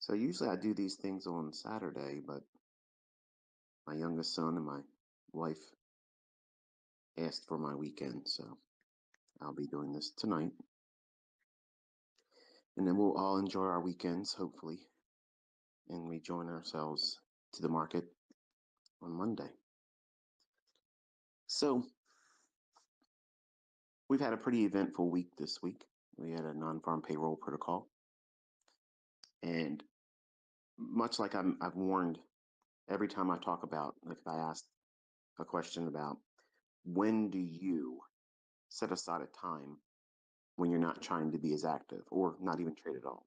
So usually I do these things on Saturday, but my youngest son and my wife asked for my weekend, so I'll be doing this tonight. And then we'll all enjoy our weekends, hopefully, and rejoin ourselves to the market on Monday. So we've had a pretty eventful week this week. We had a non-farm payroll protocol. And much like I've warned every time I talk about, like if I ask a question about when do you set aside a time when you're not trying to be as active or not even trade at all?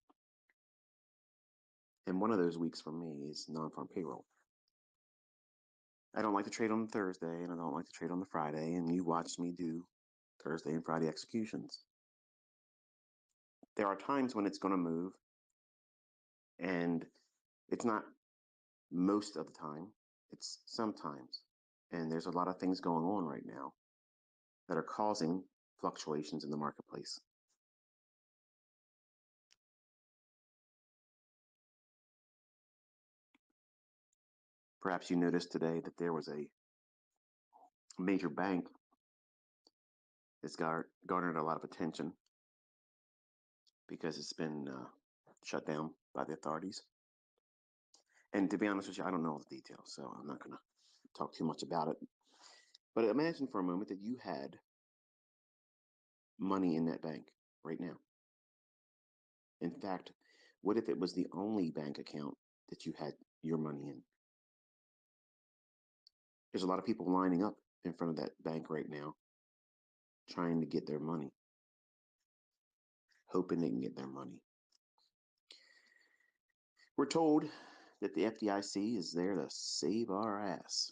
And one of those weeks for me is non-farm payroll. I don't like to trade on the Thursday and I don't like to trade on the Friday, and you watched me do Thursday and Friday executions. There are times when it's going to move, and it's not most of the time, it's sometimes. And there's a lot of things going on right now that are causing fluctuations in the marketplace. Perhaps you noticed today that there was a major bank that's garnered a lot of attention because it's been shut down by the authorities. And to be honest with you, I don't know all the details, so I'm not going to talk too much about it. But imagine for a moment that you had money in that bank right now. In fact, what if it was the only bank account that you had your money in? There's a lot of people lining up in front of that bank right now trying to get their money, hoping they can get their money. We're told that the FDIC is there to save our ass,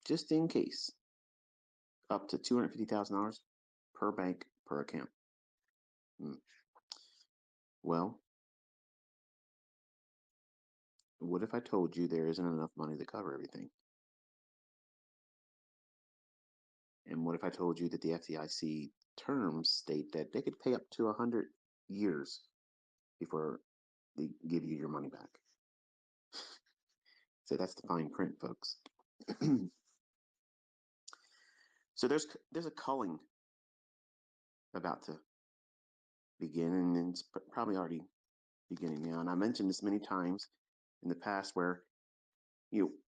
just in case, up to $250,000 per bank per account. Well, what if I told you there isn't enough money to cover everything? And what if I told you that the FDIC terms state that they could pay up to 100 years before they give you your money back? So that's the fine print, folks. So there's a culling about to begin, and it's probably already beginning now. And I mentioned this many times in the past where,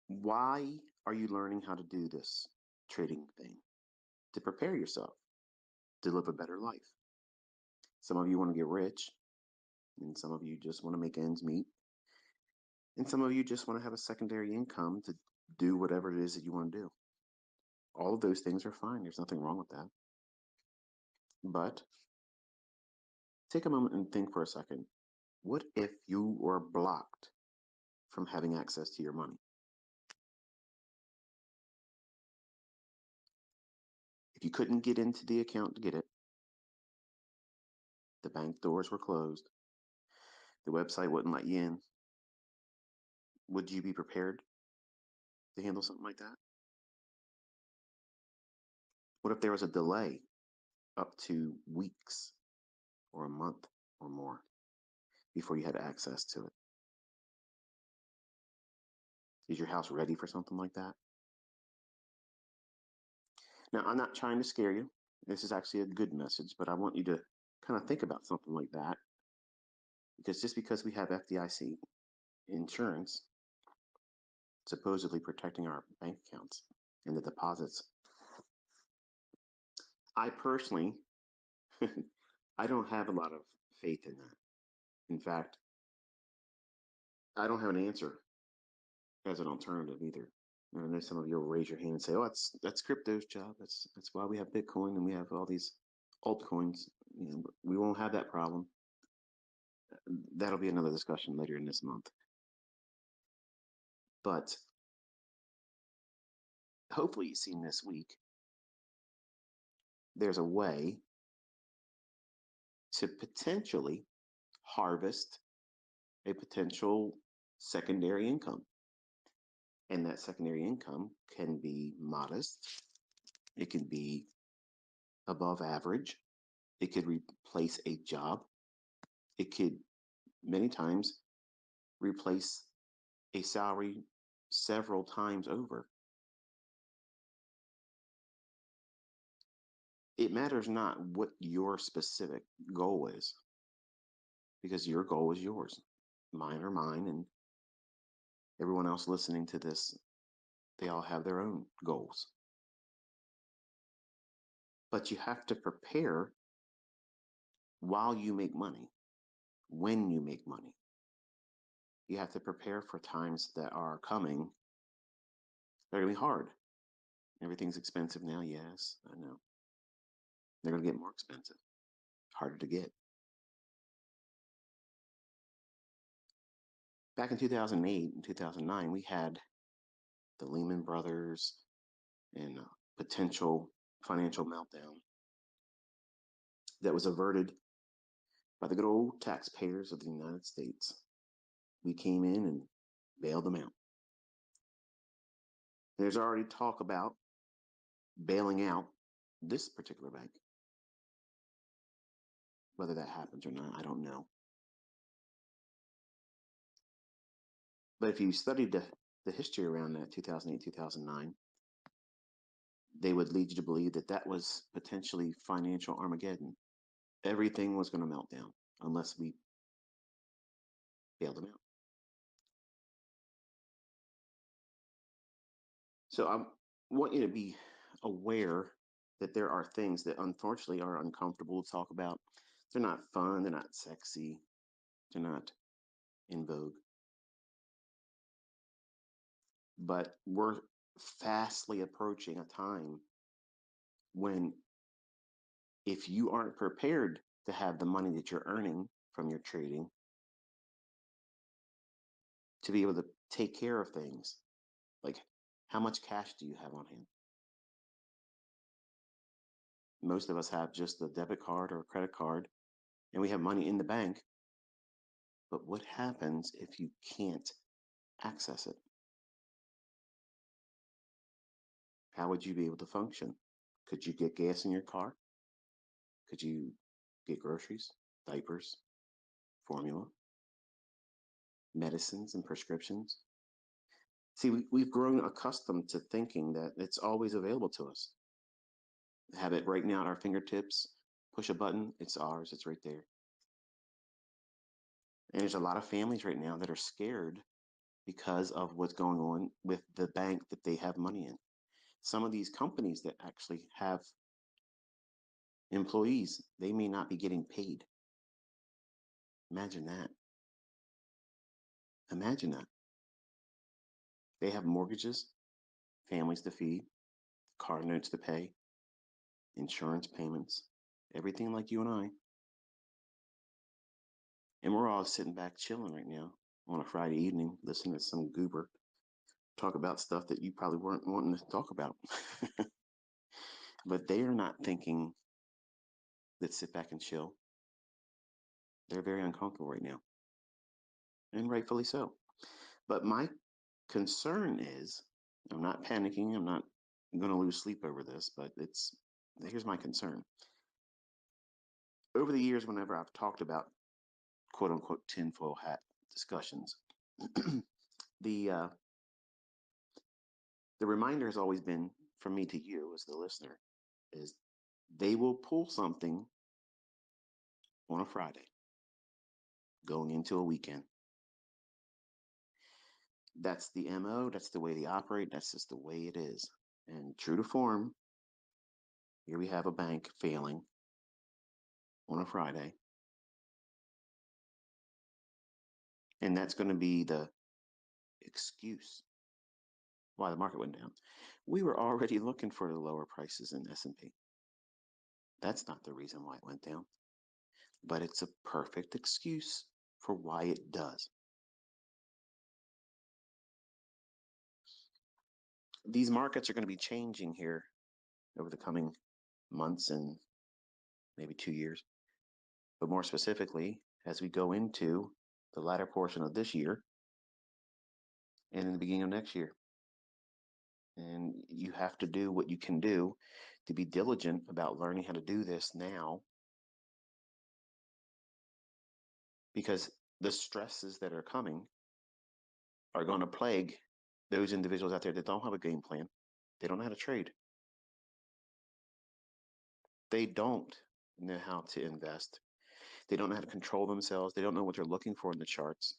why are you learning how to do this trading thing? To prepare yourself to live a better life. Some of you want to get rich, and some of you just want to make ends meet. And some of you just want to have a secondary income to do whatever it is that you want to do. All of those things are fine. There's nothing wrong with that. But take a moment and think for a second. What if you were blocked from having access to your money? If you couldn't get into the account to get it, the bank doors were closed, the website wouldn't let you in, would you be prepared to handle something like that? What if there was a delay up to weeks or a month or more before you had access to it? Is your house ready for something like that? Now, I'm not trying to scare you. This is actually a good message, but I want you to kind of think about something like that. Because just because we have FDIC insurance supposedly protecting our bank accounts and the deposits, I personally, I don't have a lot of faith in that. In fact, I don't have an answer as an alternative either. I know some of you will raise your hand and say, "Oh, that's crypto's job. That's why we have Bitcoin and we have all these altcoins. We won't have that problem." That'll be another discussion later in this month. But hopefully you've seen this week, there's a way to potentially harvest a potential secondary income. And that secondary income can be modest. It can be above average. It could replace a job. It could, many times, replace a salary several times over. It matters not what your specific goal is, because your goal is yours. Mine are mine, and everyone else listening to this, they all have their own goals. But you have to prepare while you make money, when you make money. You have to prepare for times that are coming. They're going to be hard. Everything's expensive now, yes, I know. They're going to get more expensive, harder to get. Back in 2008 and 2009, we had the Lehman Brothers and a potential financial meltdown that was averted by the good old taxpayers of the United States. We came in and bailed them out. There's already talk about bailing out this particular bank. Whether that happens or not, I don't know. But if you studied the history around that 2008, 2009, they would lead you to believe that that was potentially financial Armageddon. Everything was going to melt down unless we bailed them out. So I want you to be aware that there are things that unfortunately are uncomfortable to talk about. They're not fun, they're not sexy, they're not in vogue. But we're fastly approaching a time when, if you aren't prepared to have the money that you're earning from your trading to be able to take care of things, like how much cash do you have on hand? Most of us have just a debit card or a credit card, and we have money in the bank. But what happens if you can't access it? How would you be able to function? Could you get gas in your car? Could you get groceries, diapers, formula, medicines, and prescriptions? See, we've grown accustomed to thinking that it's always available to us. Have it right now at our fingertips, push a button, it's ours, it's right there. And there's a lot of families right now that are scared because of what's going on with the bank that they have money in. Some of these companies that actually have employees, they may not be getting paid. Imagine that. Imagine that. They have mortgages, families to feed, car notes to pay, insurance payments, everything like you and I. And we're all sitting back chilling right now on a Friday evening, listening to some goober talk about stuff that you probably weren't wanting to talk about. But they are not thinking that sit back and chill. They're very uncomfortable right now, and rightfully so. But my concern is, I'm not panicking, I'm not going to lose sleep over this, but here's my concern. Over the years, whenever I've talked about quote unquote tinfoil hat discussions, the reminder has always been from me to you as the listener is they will pull something on a Friday going into a weekend. That's the MO, that's the way they operate, that's just the way it is. And true to form, here we have a bank failing on a Friday. And that's going to be the excuse why the market went down. We were already looking for the lower prices in S&P. That's not the reason why it went down, but it's a perfect excuse for why it does. These markets are going to be changing here over the coming months and maybe 2 years. But more specifically, as we go into the latter portion of this year and in the beginning of next year. And you have to do what you can do to be diligent about learning how to do this now, because the stresses that are coming are going to plague those individuals out there that don't have a game plan. They don't know how to trade. They don't know how to invest. They don't know how to control themselves. They don't know what they're looking for in the charts.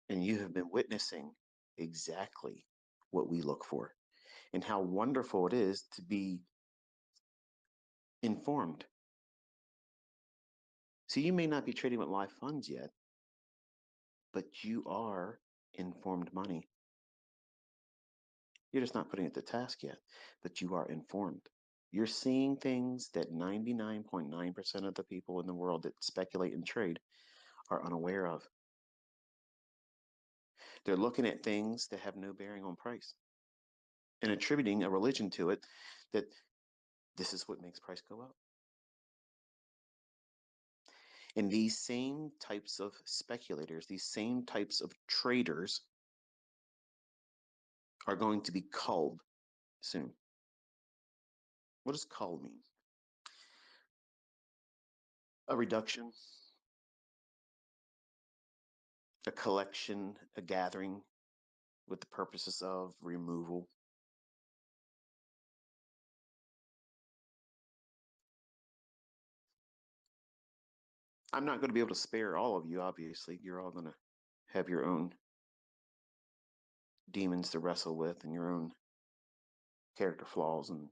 And you have been witnessing exactly what we look for and how wonderful it is to be informed. So you may not be trading with live funds yet, but you are informed money. You're just not putting it to task yet, but you are informed. You're seeing things that 99.9% of the people in the world that speculate and trade are unaware of. They're looking at things that have no bearing on price and attributing a religion to it that this is what makes price go up. And these same types of speculators, these same types of traders are going to be culled soon. What does cull mean? A reduction, a collection, a gathering with the purposes of removal. I'm not going to be able to spare all of you, obviously. You're all going to have your own demons to wrestle with and your own character flaws, and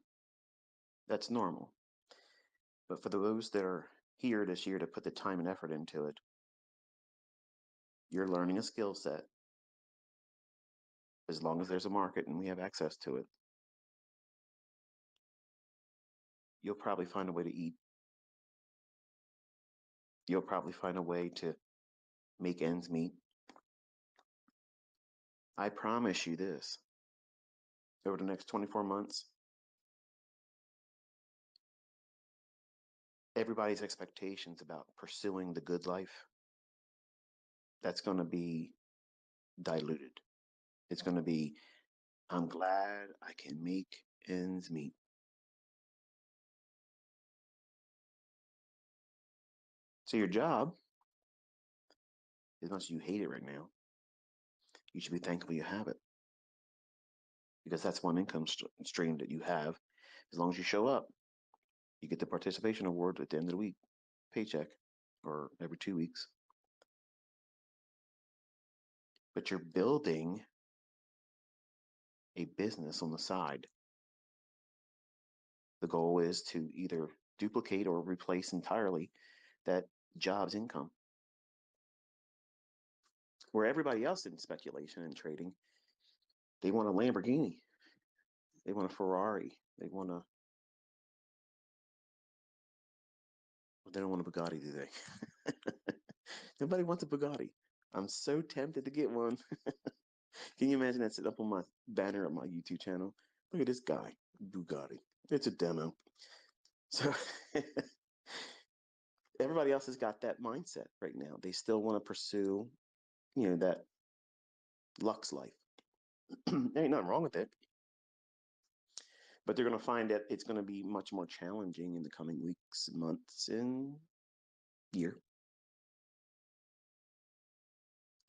that's normal. But for those that are here this year to put the time and effort into it, you're learning a skill set. As long as there's a market and we have access to it, you'll probably find a way to eat. You'll probably find a way to make ends meet. I promise you this, over the next 24 months, everybody's expectations about pursuing the good life, that's going to be diluted. It's going to be, I'm glad I can make ends meet. So your job, as much as you hate it right now, you should be thankful you have it. Because that's one income stream that you have. As long as you show up, you get the participation award at the end of the week, paycheck, or every 2 weeks. But you're building a business on the side. The goal is to either duplicate or replace entirely that job's income. Where everybody else in speculation and trading, they want a Lamborghini, they want a Ferrari, they don't want a Bugatti, do they? Nobody wants a Bugatti. I'm so tempted to get one. Can you imagine that sitting up on my banner of my YouTube channel? Look at this guy, Bugatti. It's a demo. So everybody else has got that mindset right now. They still want to pursue, that Lux life. There ain't nothing wrong with it. But they're going to find that it's going to be much more challenging in the coming weeks, months, and year.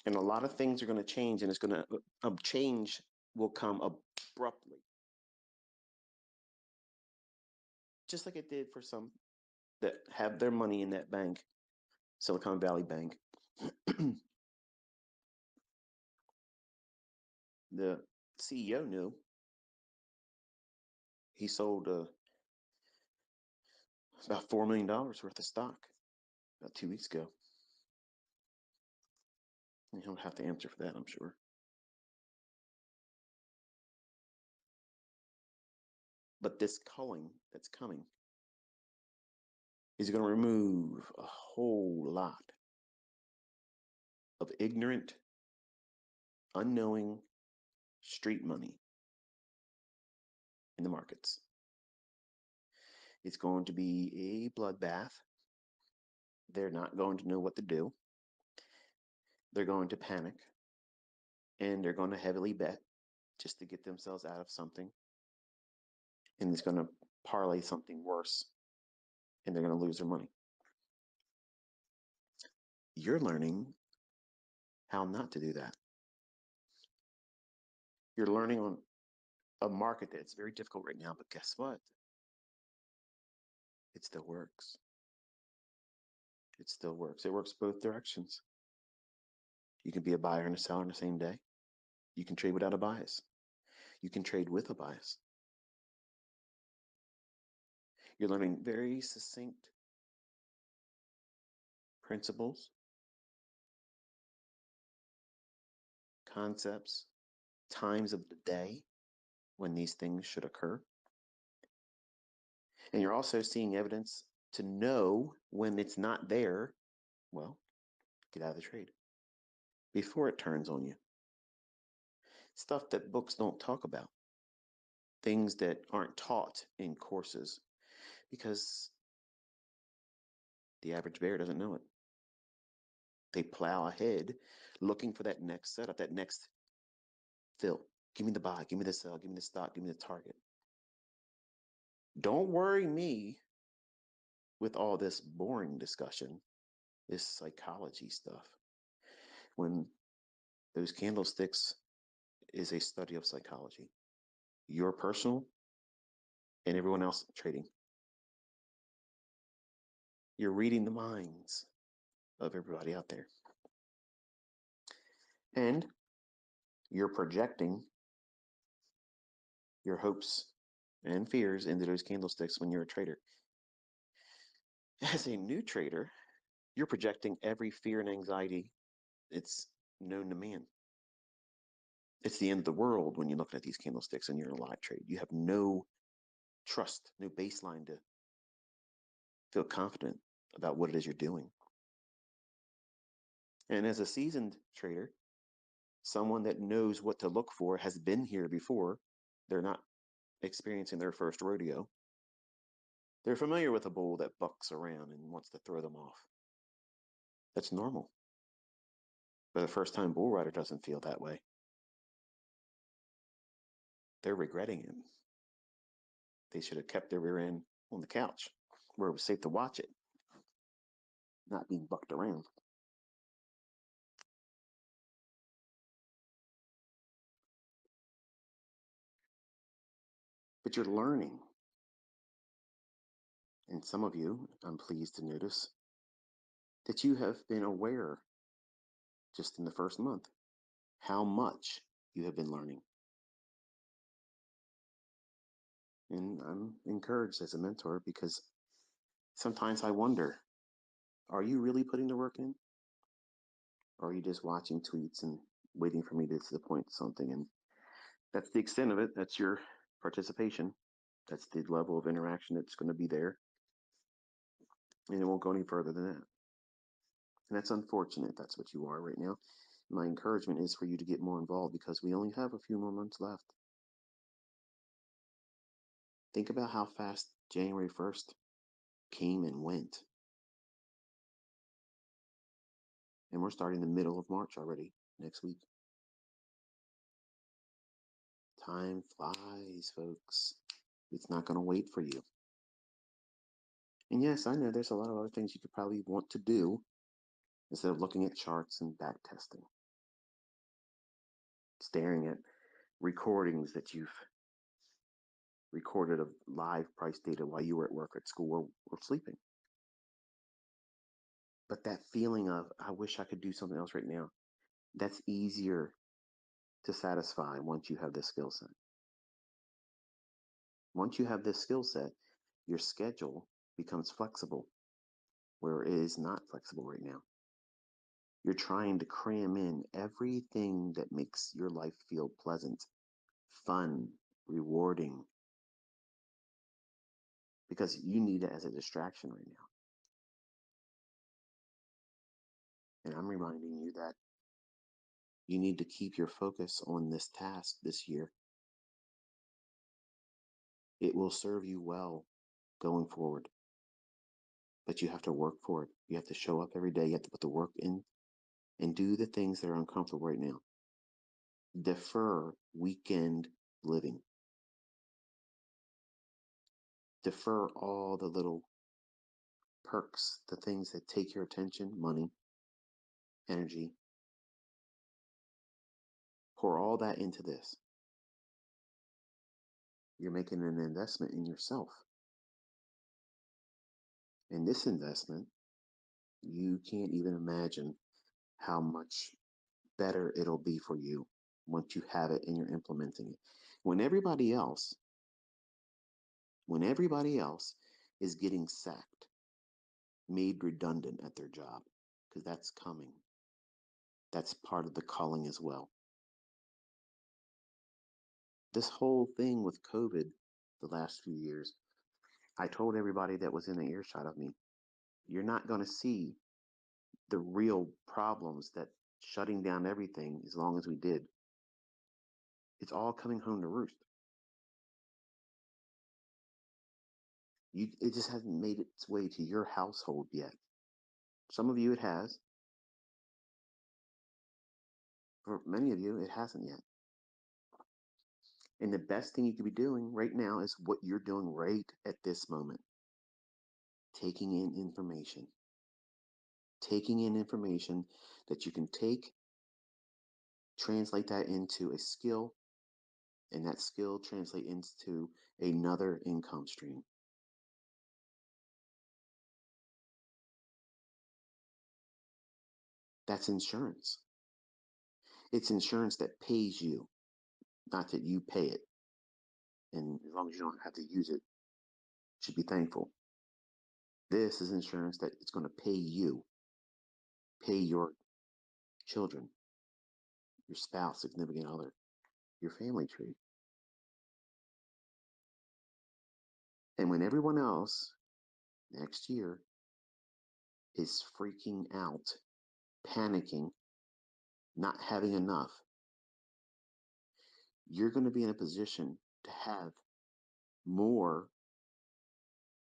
And a lot of things are going to change, and it's going to change will come abruptly. Just like it did for some that have their money in that bank, Silicon Valley Bank. The CEO knew. He sold about $4 million worth of stock about 2 weeks ago. And he'll have to answer for that, I'm sure. But this culling that's coming is going to remove a whole lot of ignorant, unknowing street money in the markets. It's going to be a bloodbath. They're not going to know what to do. They're going to panic, and they're going to heavily bet just to get themselves out of something. And it's going to parlay something worse, and they're going to lose their money. You're learning how not to do that. You're learning on a market that's very difficult right now, but guess what? It still works. It still works. It works both directions. You can be a buyer and a seller in the same day. You can trade without a bias. You can trade with a bias. You're learning very succinct principles, concepts, times of the day when these things should occur. And you're also seeing evidence to know when it's not there. Well, get out of the trade before it turns on you. Stuff that books don't talk about. Things that aren't taught in courses because the average bear doesn't know it. They plow ahead looking for that next setup, that next fill. Give me the buy, give me the sell, give me the stop, give me the target. Don't worry me with all this boring discussion, this psychology stuff. When those candlesticks is a study of psychology, your personal and everyone else trading. You're reading the minds of everybody out there. And you're projecting your hopes and fears into those candlesticks when you're a trader. As a new trader, you're projecting every fear and anxiety it's known to man. It's the end of the world when you're looking at these candlesticks and you're in a live trade. You have no trust, no baseline to feel confident about what it is you're doing. And as a seasoned trader, someone that knows what to look for, has been here before, they're not experiencing their first rodeo. They're familiar with a bull that bucks around and wants to throw them off. That's normal. But a first-time bull rider doesn't feel that way. They're regretting it. They should have kept their rear end on the couch where it was safe to watch it, not being bucked around. But you're learning. And some of you, I'm pleased to notice, that you have been aware just in the first month how much you have been learning. And I'm encouraged as a mentor because sometimes I wonder, are you really putting the work in? Or are you just watching tweets and waiting for me to disappoint something? And that's the extent of it. That's your participation. That's the level of interaction that's going to be there. And it won't go any further than that. And that's unfortunate. That's what you are right now. My encouragement is for you to get more involved because we only have a few more months left. Think about how fast January 1st came and went. And we're starting the middle of March already next week. Time flies, folks. It's not going to wait for you. And yes, I know there's a lot of other things you could probably want to do instead of looking at charts and back testing. Staring at recordings that you've recorded of live price data while you were at work, at school, or sleeping. But that feeling of, I wish I could do something else right now, that's easier to satisfy once you have this skill set. Once you have this skill set, your schedule becomes flexible, where it is not flexible right now. You're trying to cram in everything that makes your life feel pleasant, fun, rewarding, because you need it as a distraction right now. And I'm reminding you that you need to keep your focus on this task this year. It will serve you well going forward. But you have to work for it. You have to show up every day. You have to put the work in and do the things that are uncomfortable right now. Defer weekend living. Defer all the little perks, the things that take your attention, money, energy. Pour all that into this. You're making an investment in yourself. And this investment, you can't even imagine how much better it'll be for you once you have it and you're implementing it. When everybody else is getting sacked, made redundant at their job, because that's coming. That's part of the culling as well. This whole thing with COVID the last few years, I told everybody that was in the earshot of me, you're not going to see the real problems that shutting down everything as long as we did. It's all coming home to roost. It just hasn't made its way to your household yet. Some of you it has. For many of you, it hasn't yet. And the best thing you could be doing right now is what you're doing right at this moment. Taking in information. Taking in information that you can take, translate that into a skill, and that skill translate into another income stream. That's insurance. It's insurance that pays you, not that you pay it. And as long as you don't have to use it, you should be thankful. This is insurance that it's going to pay you, pay your children, your spouse, significant other, your family tree. And when everyone else next year is freaking out, panicking, not having enough, you're going to be in a position to have more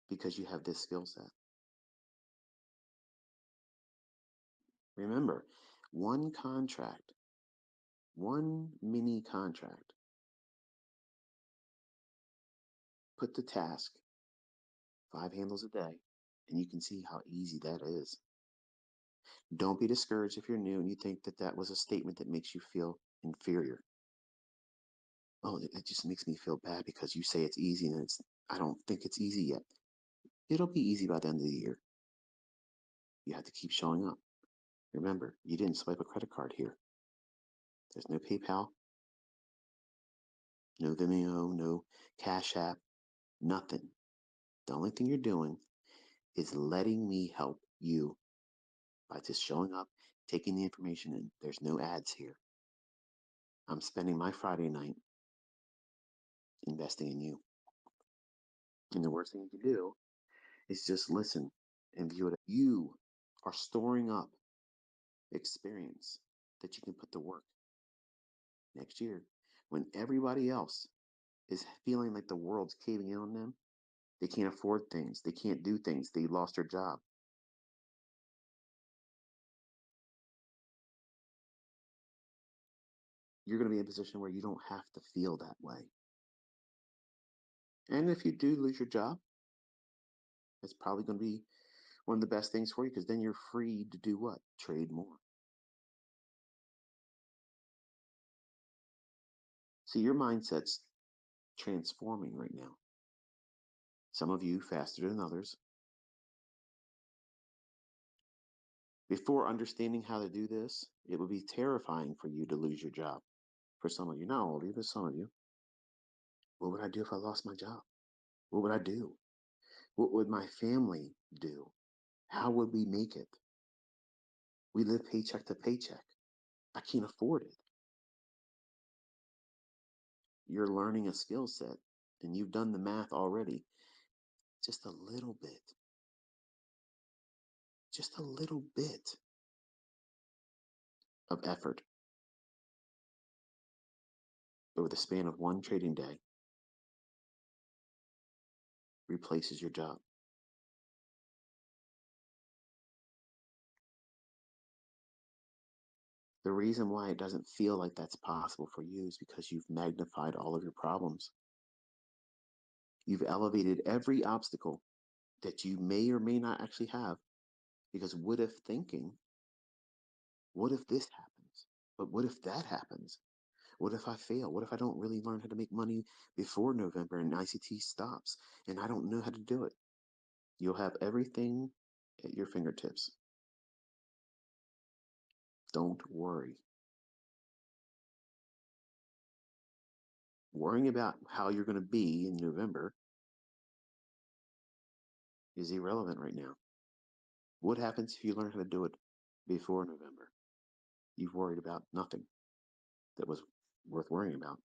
because you have this skill set. Remember, one contract, one mini contract, put the task 5 handles a day, and you can see how easy that is. Don't be discouraged if you're new and you think that that was a statement that makes you feel inferior. Oh, it just makes me feel bad because you say it's easy and I don't think it's easy yet. It'll be easy by the end of the year. You have to keep showing up. Remember, you didn't swipe a credit card here. There's no PayPal, no Vimeo, no Cash App, nothing. The only thing you're doing is letting me help you by just showing up, taking the information in. There's no ads here. I'm spending my Friday night investing in you. And the worst thing you can do is just listen and view it. You are storing up experience that you can put to work next year when everybody else is feeling like the world's caving in on them. They can't afford things. They can't do things. They lost their job. You're going to be in a position where you don't have to feel that way. And if you do lose your job, it's probably going to be one of the best things for you because then you're free to do what? Trade more. See, your mindset's transforming right now. Some of you faster than others. Before understanding how to do this, it would be terrifying for you to lose your job. For some of you, not all of you, but some of you. What would I do if I lost my job? What would I do? What would my family do? How would we make it? We live paycheck to paycheck. I can't afford it. You're learning a skill set and you've done the math already. Just a little bit. Just a little bit of effort over the span of one trading day replaces your job. The reason why it doesn't feel like that's possible for you is because you've magnified all of your problems. You've elevated every obstacle that you may or may not actually have. Because what if thinking, what if this happens? But what if that happens? What if I fail? What if I don't really learn how to make money before November and ICT stops and I don't know how to do it? You'll have everything at your fingertips. Don't worry. Worrying about how you're going to be in November is irrelevant right now. What happens if you learn how to do it before November? You've worried about nothing that was worth worrying about.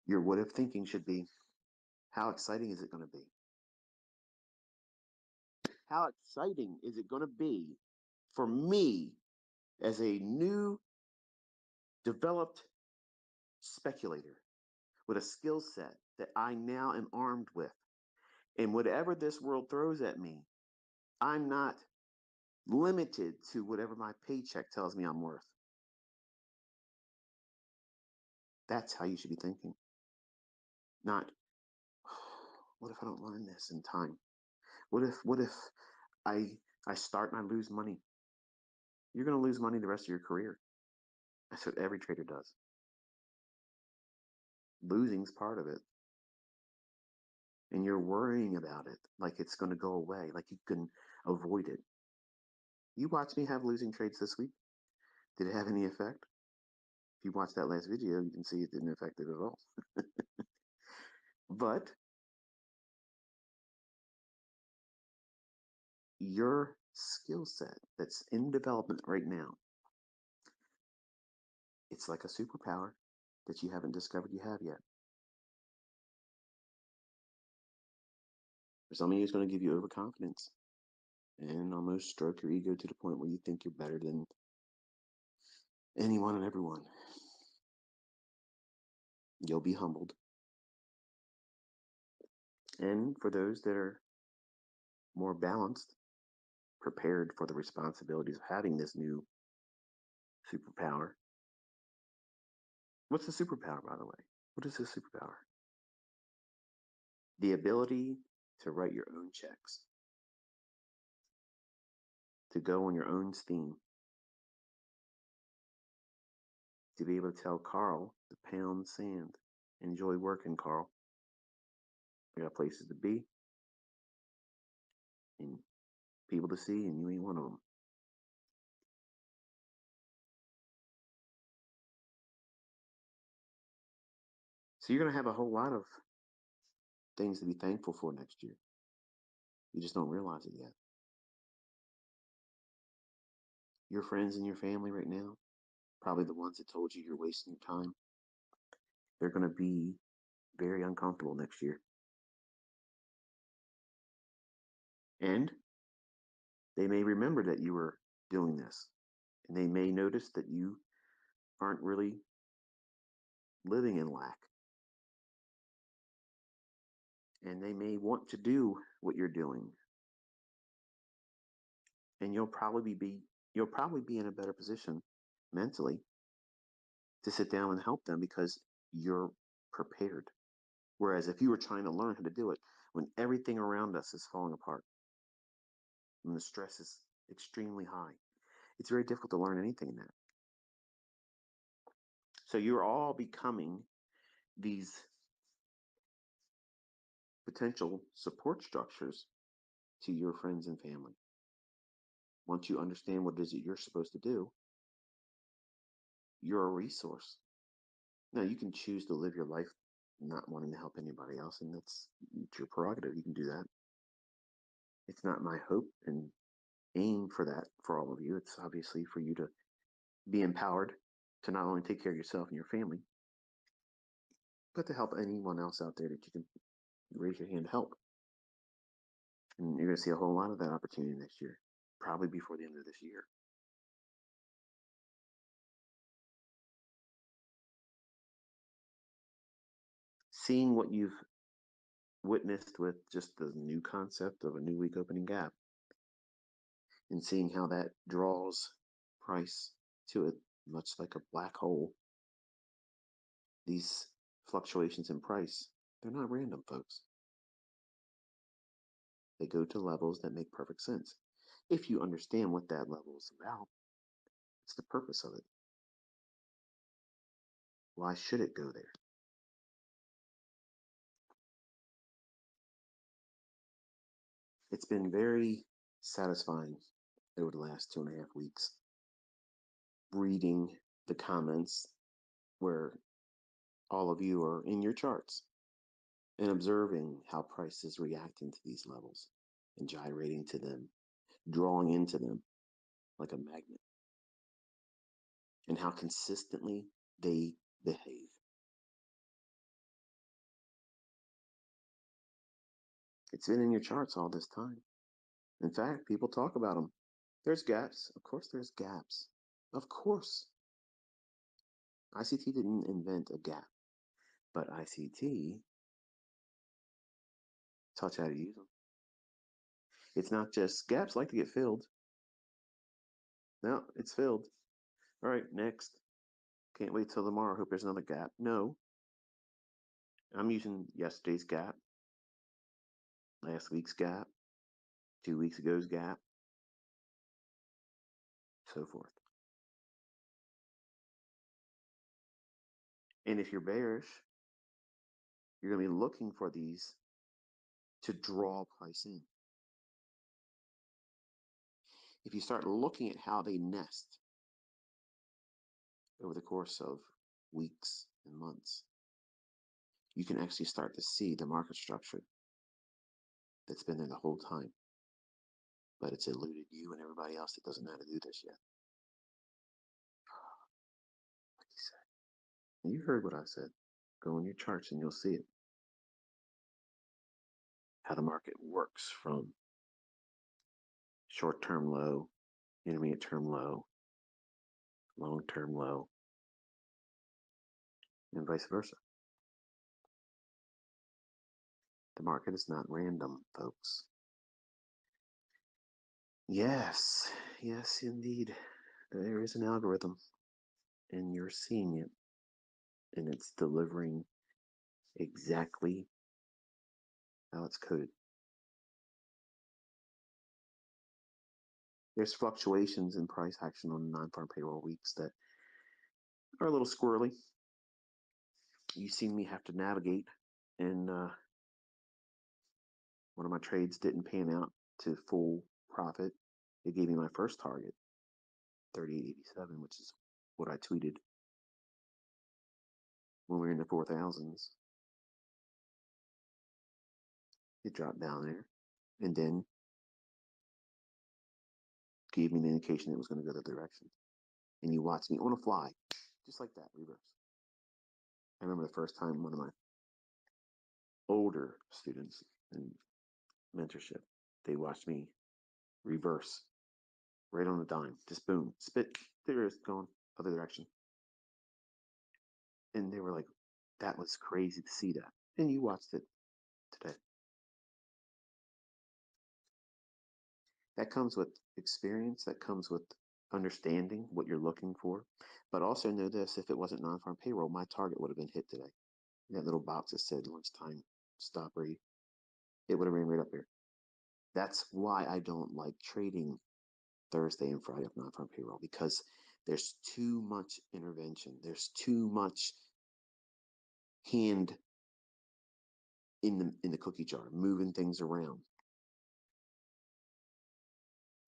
Your what if thinking should be, how exciting is it going to be? How exciting is it going to be for me as a new developed speculator with a skill set that I now am armed with? And whatever this world throws at me, I'm not limited to whatever my paycheck tells me I'm worth. That's how you should be thinking. Not, what if I don't learn this in time? What if I start and I lose money? You're going to lose money the rest of your career. That's what every trader does. Losing's part of it. And you're worrying about it like it's going to go away, like you can avoid it. You watched me have losing trades this week. Did it have any effect? If you watched that last video, you can see it didn't affect it at all. But your skill set that's in development right now, it's like a superpower that you haven't discovered you have yet. For some of you, it's going to give you overconfidence and almost stroke your ego to the point where you think you're better than anyone and everyone. You'll be humbled. And for those that are more balanced, prepared for the responsibilities of having this new superpower. What's the superpower, by the way? What is the superpower? The ability to write your own checks, to go on your own steam, to be able to tell Carl to pound sand. Enjoy working, Carl. I got places to be and people to see, and you ain't one of them. So you're going to have a whole lot of things to be thankful for next year. You just don't realize it yet. Your friends and your family right now, probably the ones that told you you're wasting your time, they're going to be very uncomfortable next year. And they may remember that you were doing this. And they may notice that you aren't really living in lack. And they may want to do what you're doing. And you'll probably be in a better position mentally to sit down and help them because you're prepared. Whereas if you were trying to learn how to do it when everything around us is falling apart, when the stress is extremely high, it's very difficult to learn anything in that. So you're all becoming these potential support structures to your friends and family. Once you understand what it is that you're supposed to do, you're a resource. Now, you can choose to live your life not wanting to help anybody else, and it's your prerogative. You can do that. It's not my hope and aim for that for all of you. It's obviously for you to be empowered to not only take care of yourself and your family, but to help anyone else out there that you can raise your hand to help. And you're going to see a whole lot of that opportunity next year, probably before the end of this year. Seeing what you've witnessed with just the new concept of a new week opening gap and seeing how that draws price to it, much like a black hole. These fluctuations in price, they're not random, folks. They go to levels that make perfect sense. If you understand what that level is about, it's the purpose of it. Why should it go there? It's been very satisfying over the last 2.5 weeks reading the comments where all of you are in your charts and observing how price is reacting to these levels and gyrating to them, drawing into them like a magnet, and how consistently they behave. It's been in your charts all this time. In fact, people talk about them. There's gaps. Of course, there's gaps. Of course. ICT didn't invent a gap, but ICT taught you how to use them. It's not just gaps like to get filled. No, it's filled. All right, next. Can't wait till tomorrow. Hope there's another gap. No. I'm using yesterday's gap, last week's gap, 2 weeks ago's gap, so forth. And if you're bearish, you're going to be looking for these to draw price in. If you start looking at how they nest over the course of weeks and months, you can actually start to see the market structure that's been there the whole time. But it's eluded you and everybody else that doesn't know how to do this yet. Like you said. You heard what I said. Go in your charts and you'll see it. How the market works from short-term low, intermediate-term low, long-term low, and vice versa. The market is not random, folks. Yes, yes, indeed. There is an algorithm, and you're seeing it, and it's delivering exactly how it's coded. There's fluctuations in price action on non-farm payroll weeks that are a little squirrely. You've seen me have to navigate, and one of my trades didn't pan out to full profit. It gave me my first target, 38.87, which is what I tweeted when we were in the 4,000s. It dropped down there, and then gave me an indication it was going to go the direction. And you watch me on a fly, just like that, reverse. I remember the first time one of my older students in mentorship, they watched me reverse right on the dime, just boom, spit, there it is, going other direction. And they were like, that was crazy to see that. And you watched it today. That comes with experience, that comes with understanding what you're looking for. But also know this, if it wasn't non-farm payroll, my target would have been hit today. That little box that said lunchtime stop rate, it would have ran right up here. That's why I don't like trading Thursday and Friday of non-farm payroll, because there's too much intervention. There's too much hand in the cookie jar, moving things around.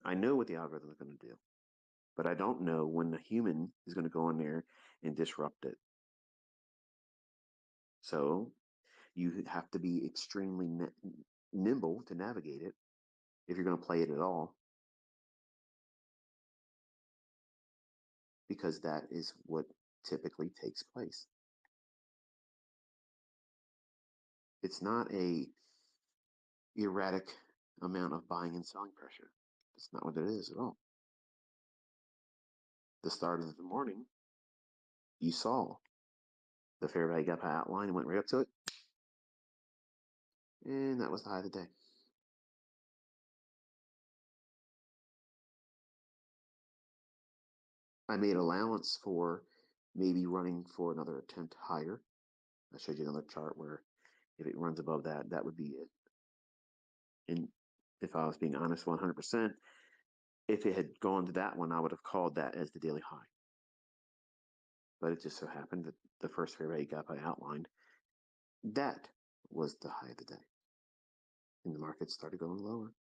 I know what the algorithm is going to do, but I don't know when the human is going to go in there and disrupt it. So you have to be extremely nimble to navigate it if you're going to play it at all, because that is what typically takes place. It's not a erratic amount of buying and selling pressure. That's not what it is at all. The start of the morning, you saw the fair value gap outline and went right up to it. And that was the high of the day. I made allowance for maybe running for another attempt higher. I showed you another chart where if it runs above that, that would be it. And if I was being honest 100%, if it had gone to that one, I would have called that as the daily high. But it just so happened that the first fair value gap I outlined, that was the high of the day. And the market started going lower.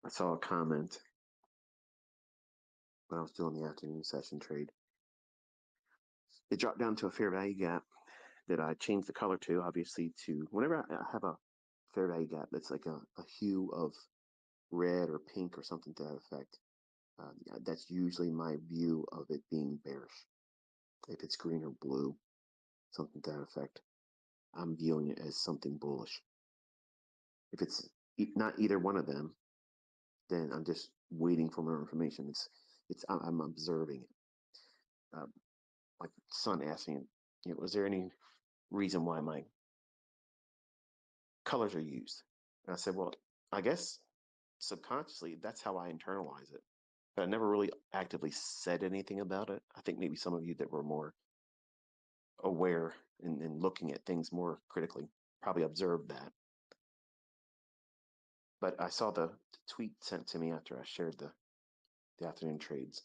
I saw a comment when I was doing the afternoon session trade. It dropped down to a fair value gap that I changed the color to, obviously, to whenever I have a fair value gap that's like a hue of red or pink or something to that effect. That's usually my view of it being bearish. If it's green or blue, something to that effect, I'm viewing it as something bullish. If it's not either one of them, then I'm just waiting for more information. I'm observing it. My son asked me, was there any reason why my colors are used? And I said, well, I guess subconsciously that's how I internalize it. But I never really actively said anything about it. I think maybe some of you that were more aware and looking at things more critically probably observed that. But I saw the tweet sent to me after I shared the afternoon trades,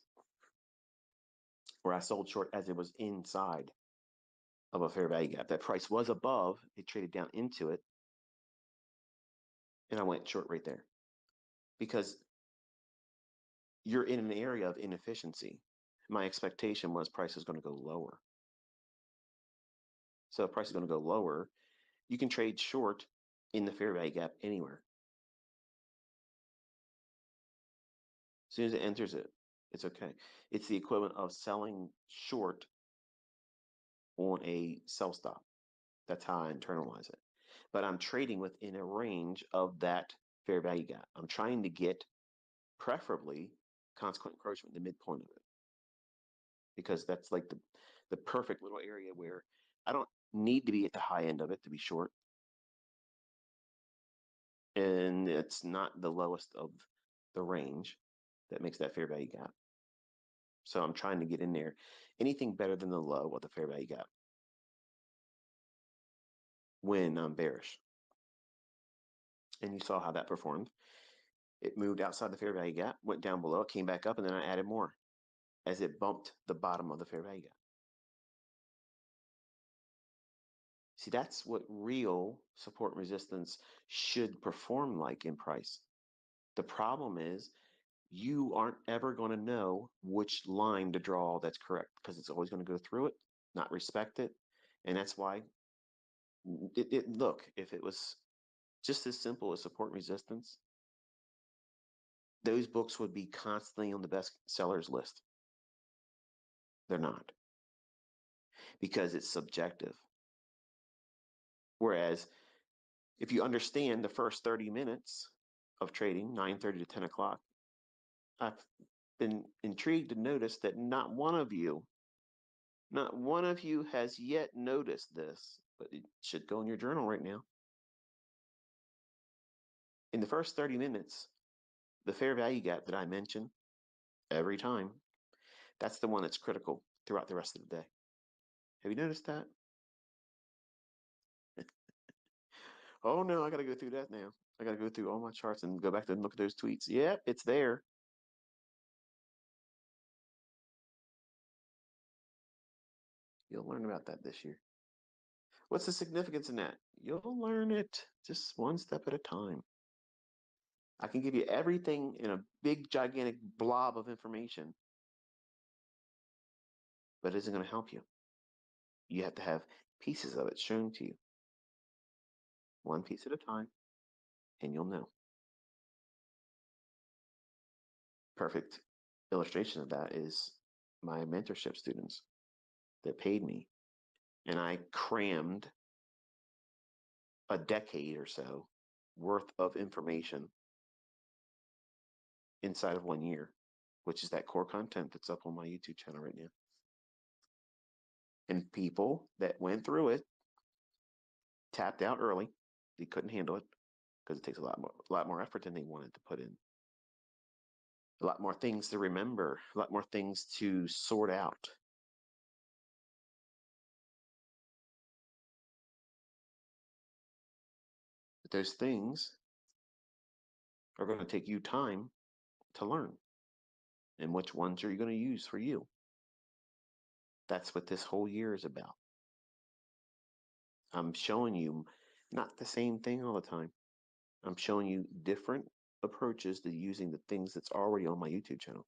where I sold short as it was inside of a fair value gap. That price was above, it traded down into it, and I went short right there. Because you're in an area of inefficiency. My expectation was price is going to go lower. So if price is going to go lower, you can trade short in the fair value gap anywhere. As soon as it enters it, it's okay. It's the equivalent of selling short on a sell stop. That's how I internalize it. But I'm trading within a range of that fair value gap. I'm trying to get, preferably, consequent encroachment, the midpoint of it. Because that's like the perfect little area where I don't need to be at the high end of it to be short. And it's not the lowest of the range that makes that fair value gap. So I'm trying to get in there. Anything better than the low of the fair value gap when I'm bearish. And you saw how that performed. It moved outside the fair value gap, went down below, it came back up, and then I added more as it bumped the bottom of the fair value gap. See, that's what real support and resistance should perform like in price. The problem is you aren't ever going to know which line to draw that's correct, because it's always going to go through it, not respect it. And that's why look, if it was just as simple as support and resistance, those books would be constantly on the best sellers list. They're not, because it's subjective. Whereas if you understand the first 30 minutes of trading, 9:30 to 10 o'clock, I've been intrigued to notice that not one of you has yet noticed this, but it should go in your journal right now. In the first 30 minutes, the fair value gap that I mention every time, that's the one that's critical throughout the rest of the day. Have you noticed that? Oh no, I got to go through that now. I got to go through all my charts and go back and look at those tweets. Yep, it's there. You'll learn about that this year. What's the significance in that? You'll learn it just one step at a time. I can give you everything in a big, gigantic blob of information, but it isn't going to help you. You have to have pieces of it shown to you, one piece at a time, and you'll know. Perfect illustration of that is my mentorship students that paid me, and I crammed a decade or so worth of information inside of 1 year, which is that core content that's up on my YouTube channel right now. And people that went through it tapped out early. They couldn't handle it because it takes a lot more effort than they wanted to put in. A lot more things to remember, a lot more things to sort out. But those things are going to take you time to learn. And which ones are you going to use for you? That's what this whole year is about. I'm showing you not the same thing all the time. I'm showing you different approaches to using the things that's already on my YouTube channel,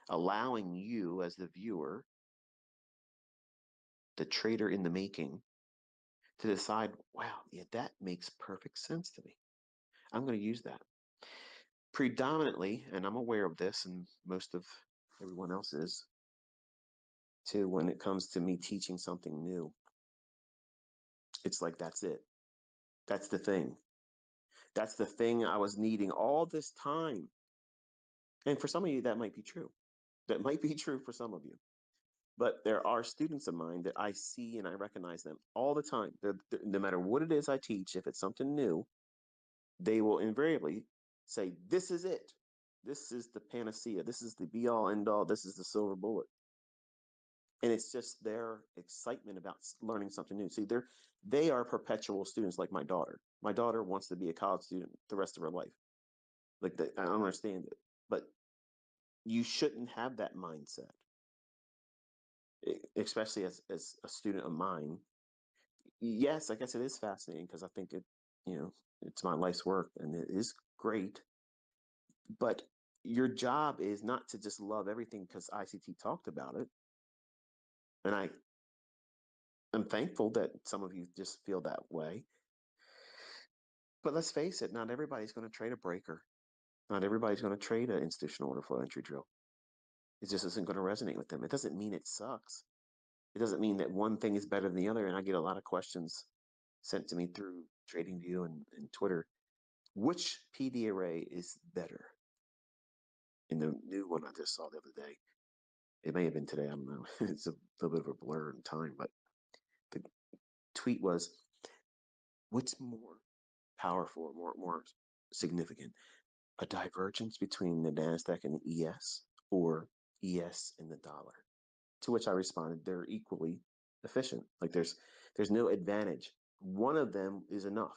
allowing you as the viewer, the trader in the making, to decide, wow, yeah, that makes perfect sense to me. I'm going to use that. Predominantly, and I'm aware of this, and most of everyone else is too, when it comes to me teaching something new, it's like, that's it. That's the thing. That's the thing I was needing all this time. And for some of you, that might be true. That might be true for some of you. But there are students of mine that I see and I recognize them all the time. No matter what it is I teach, if it's something new, they will invariably say, this is it. This is the panacea. This is the be all end all. This is the silver bullet. And it's just their excitement about learning something new. See, they are perpetual students like my daughter. My daughter wants to be a college student the rest of her life. I don't understand it. But you shouldn't have that mindset, especially as a student of mine. Yes, I guess it is fascinating because I think it's my life's work and it is great. But your job is not to just love everything because ICT talked about it. And I'm thankful that some of you just feel that way. But let's face it, not everybody's going to trade a breaker. Not everybody's going to trade an institutional order flow entry drill. It just isn't going to resonate with them. It doesn't mean it sucks. It doesn't mean that one thing is better than the other. And I get a lot of questions sent to me through TradingView and Twitter. Which PD array is better? In the new one I just saw the other day, it may have been today, I don't know. It's a little bit of a blur in time, but the tweet was, what's more powerful, more significant? A divergence between the NASDAQ and the ES, or ES and the dollar? To which I responded, they're equally efficient. Like there's no advantage. One of them is enough.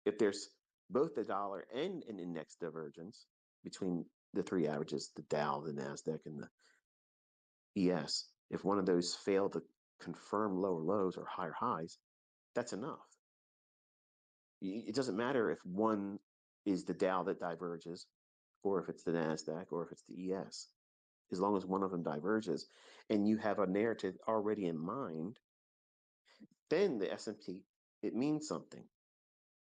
If there's both the dollar and an index divergence between the three averages, the Dow, the NASDAQ, and the ES, if one of those fail to confirm lower lows or higher highs, that's enough. It doesn't matter if one is the Dow that diverges, or if it's the NASDAQ, or if it's the ES. As long as one of them diverges and you have a narrative already in mind, then the S&P, it means something.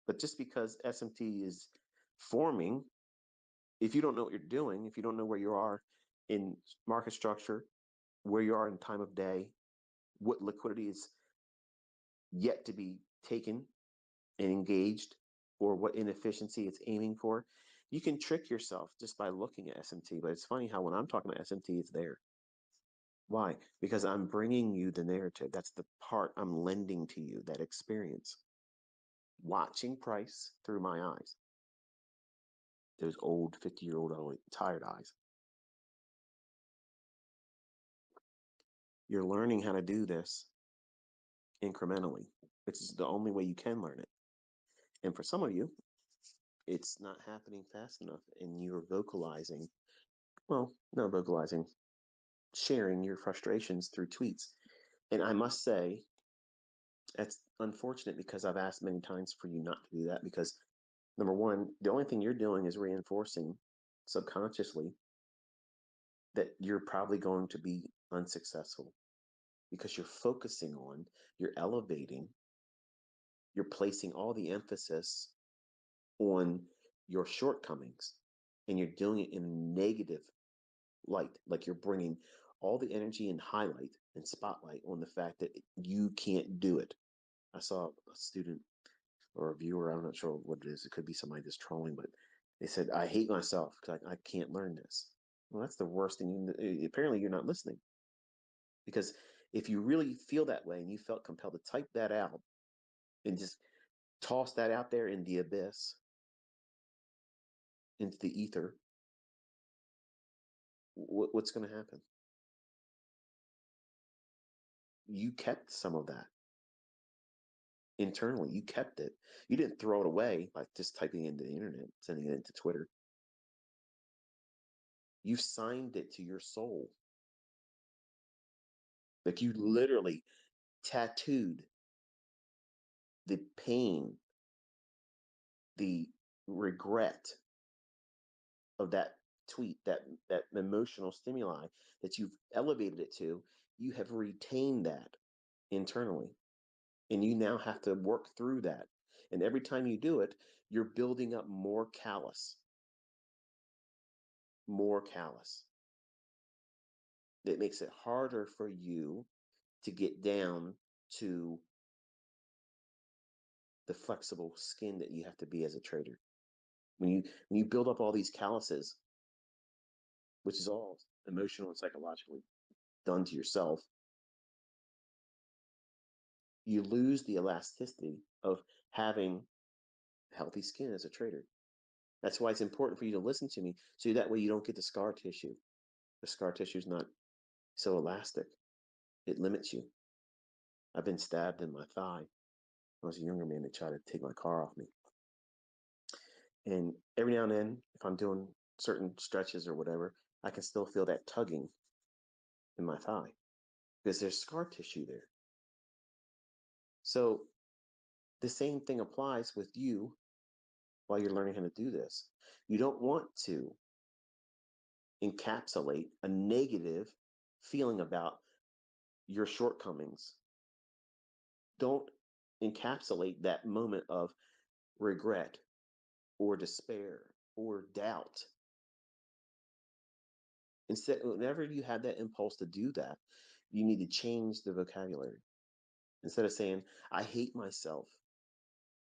But just because S&P is forming, if you don't know what you're doing, if you don't know where you are in market structure, where you are in time of day, what liquidity is yet to be taken and engaged, or what inefficiency it's aiming for, you can trick yourself just by looking at S&T. But it's funny how when I'm talking about S&T, it's there. Why? Because I'm bringing you the narrative. That's the part I'm lending to you, that experience. Watching price through my eyes. Those old 50-year-old tired eyes. You're learning how to do this incrementally, which is the only way you can learn it. And for some of you, it's not happening fast enough and you're vocalizing, sharing your frustrations through tweets. And I must say, that's unfortunate because I've asked many times for you not to do that because, number one, the only thing you're doing is reinforcing subconsciously that you're probably going to be unsuccessful because you're focusing on, you're elevating, you're placing all the emphasis on your shortcomings and you're doing it in a negative light, like you're bringing all the energy and highlight and spotlight on the fact that you can't do it. I saw a student or a viewer, I'm not sure what it is. It could be somebody that's trolling, but they said, I hate myself because I can't learn this. Well, that's the worst thing. Apparently you're not listening, because if you really feel that way and you felt compelled to type that out and just toss that out there in the abyss, into the ether, what's going to happen? You kept some of that internally. You kept it. You didn't throw it away by just typing it into the internet, sending it into Twitter. You signed it to your soul. Like you literally tattooed the pain, the regret of that tweet, that emotional stimuli that you've elevated it to. You have retained that internally, and you now have to work through that. And every time you do it, you're building up more callous. It makes it harder for you to get down to the flexible skin that you have to be as a trader. When you build up all these calluses, which is all emotional and psychologically done to yourself, you lose the elasticity of having healthy skin as a trader. That's why it's important for you to listen to me, so that way you don't get the scar tissue. The scar tissue is not so elastic. It limits you. I've been stabbed in my thigh. I was a younger man that tried to take my car off me. And every now and then, if I'm doing certain stretches or whatever, I can still feel that tugging in my thigh because there's scar tissue there. So the same thing applies with you while you're learning how to do this. You don't want to encapsulate a negative feeling about your shortcomings. Don't encapsulate that moment of regret or despair or doubt. Instead, whenever you have that impulse to do that, you need to change the vocabulary. Instead of saying, I hate myself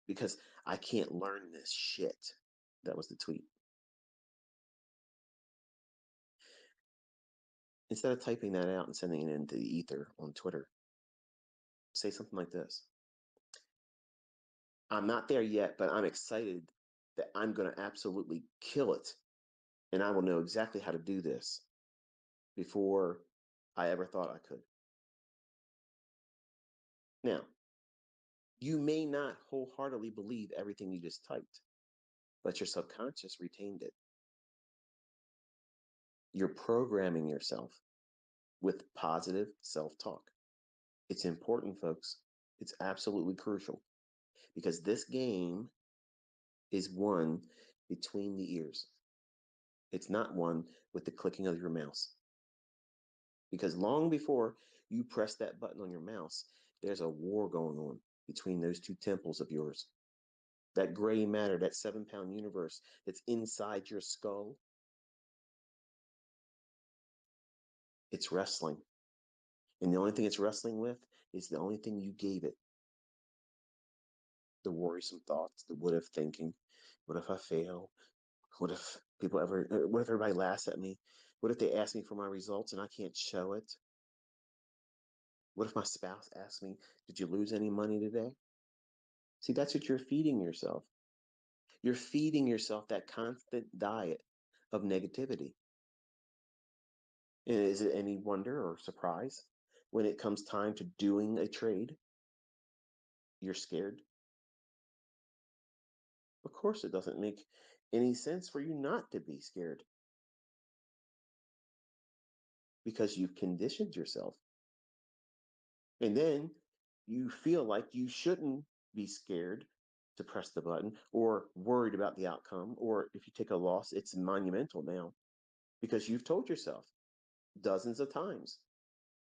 because I can't learn this shit. That was the tweet. Instead of typing that out and sending it into the ether on Twitter, say something like this. I'm not there yet, but I'm excited that I'm going to absolutely kill it. And I will know exactly how to do this before I ever thought I could. Now, you may not wholeheartedly believe everything you just typed, but your subconscious retained it. You're programming yourself with positive self-talk. It's important, folks. It's absolutely crucial because this game is won between the ears. It's not won with the clicking of your mouse. Because long before you press that button on your mouse, there's a war going on between those two temples of yours. That gray matter, that 7-pound universe that's inside your skull, it's wrestling. And the only thing it's wrestling with is the only thing you gave it. The worrisome thoughts, the what if thinking. What if I fail? What if what if everybody laughs at me? What if they ask me for my results and I can't show it? What if my spouse asks me, did you lose any money today? See, that's what you're feeding yourself. You're feeding yourself that constant diet of negativity. And is it any wonder or surprise when it comes time to doing a trade, you're scared? Of course, it doesn't make any sense for you not to be scared because you've conditioned yourself. And then you feel like you shouldn't be scared to press the button or worried about the outcome. Or if you take a loss, it's monumental now because you've told yourself dozens of times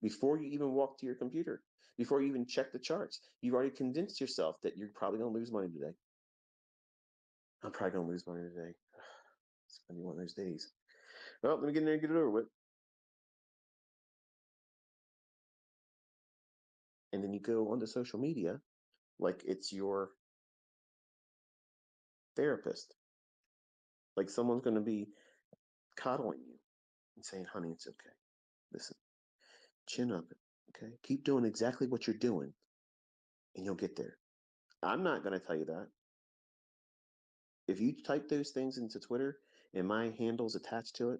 before you even walk to your computer, before you even check the charts, you've already convinced yourself that you're probably going to lose money today. I'm probably going to lose money today. It's going to be one of those days. Well, let me get in there and get it over with. And then you go onto social media like it's your therapist. Like someone's going to be coddling you and saying, honey, it's okay. Listen, chin up. Okay. Keep doing exactly what you're doing and you'll get there. I'm not going to tell you that. If you type those things into Twitter and my handle's attached to it,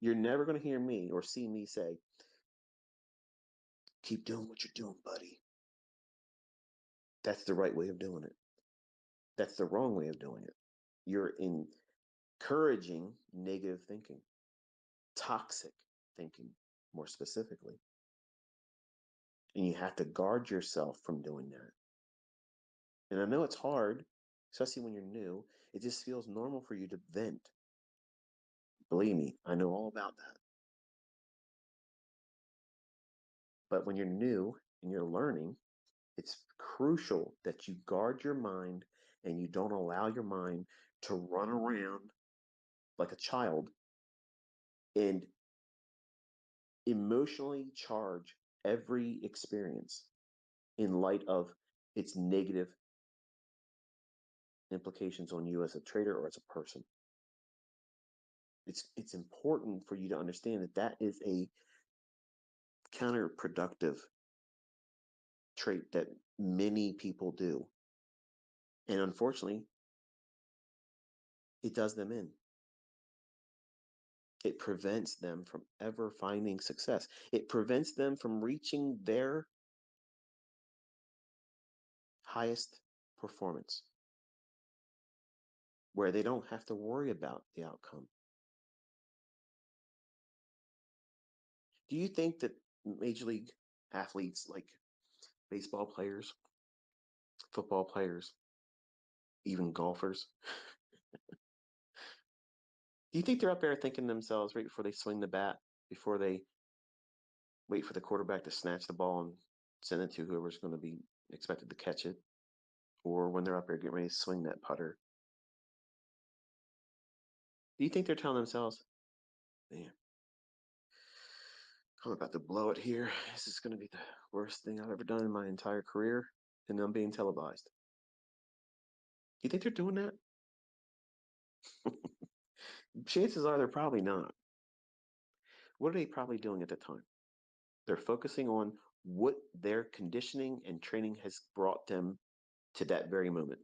you're never going to hear me or see me say, keep doing what you're doing, buddy. That's the right way of doing it. That's the wrong way of doing it. You're encouraging negative thinking, toxic thinking, more specifically. And you have to guard yourself from doing that. And I know it's hard, especially when you're new. It just feels normal for you to vent. Believe me, I know all about that. But when you're new and you're learning, it's crucial that you guard your mind and you don't allow your mind to run around like a child and emotionally charge every experience in light of its negative implications on you as a trader or as a person. It's important for you to understand that that is a counterproductive trait that many people do. And unfortunately, it does them in. It prevents them from ever finding success. It prevents them from reaching their highest performance, where they don't have to worry about the outcome. Do you think that major league athletes like baseball players, football players, even golfers, do you think they're up there thinking to themselves right before they swing the bat, before they wait for the quarterback to snatch the ball and send it to whoever's going to be expected to catch it, or when they're up there getting ready to swing that putter? Do you think they're telling themselves, man, I'm about to blow it here. This is going to be the worst thing I've ever done in my entire career, and I'm being televised? Do you think they're doing that? Chances are they're probably not. What are they probably doing at the time? They're focusing on what their conditioning and training has brought them to that very moment.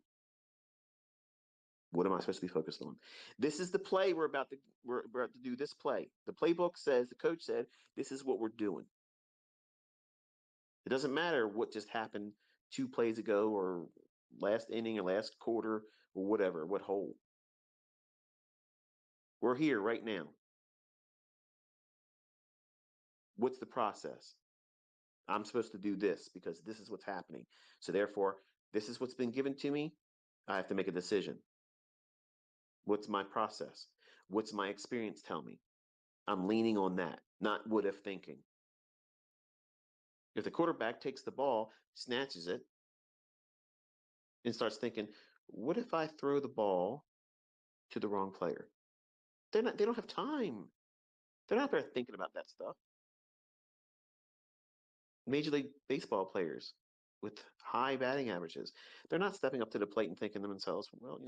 What am I supposed to be focused on? This is the play we're about to do this play. The playbook says, the coach said, this is what we're doing. It doesn't matter what just happened 2 plays ago or last inning or last quarter or whatever, what hole. We're here right now. What's the process? I'm supposed to do this because this is what's happening. So therefore, this is what's been given to me. I have to make a decision. What's my process? What's my experience tell me? I'm leaning on that, not what if thinking. If the quarterback takes the ball, snatches it, and starts thinking, what if I throw the ball to the wrong player? They don't have time. They're not there thinking about that stuff. Major League Baseball players with high batting averages, they're not stepping up to the plate and thinking to themselves, well,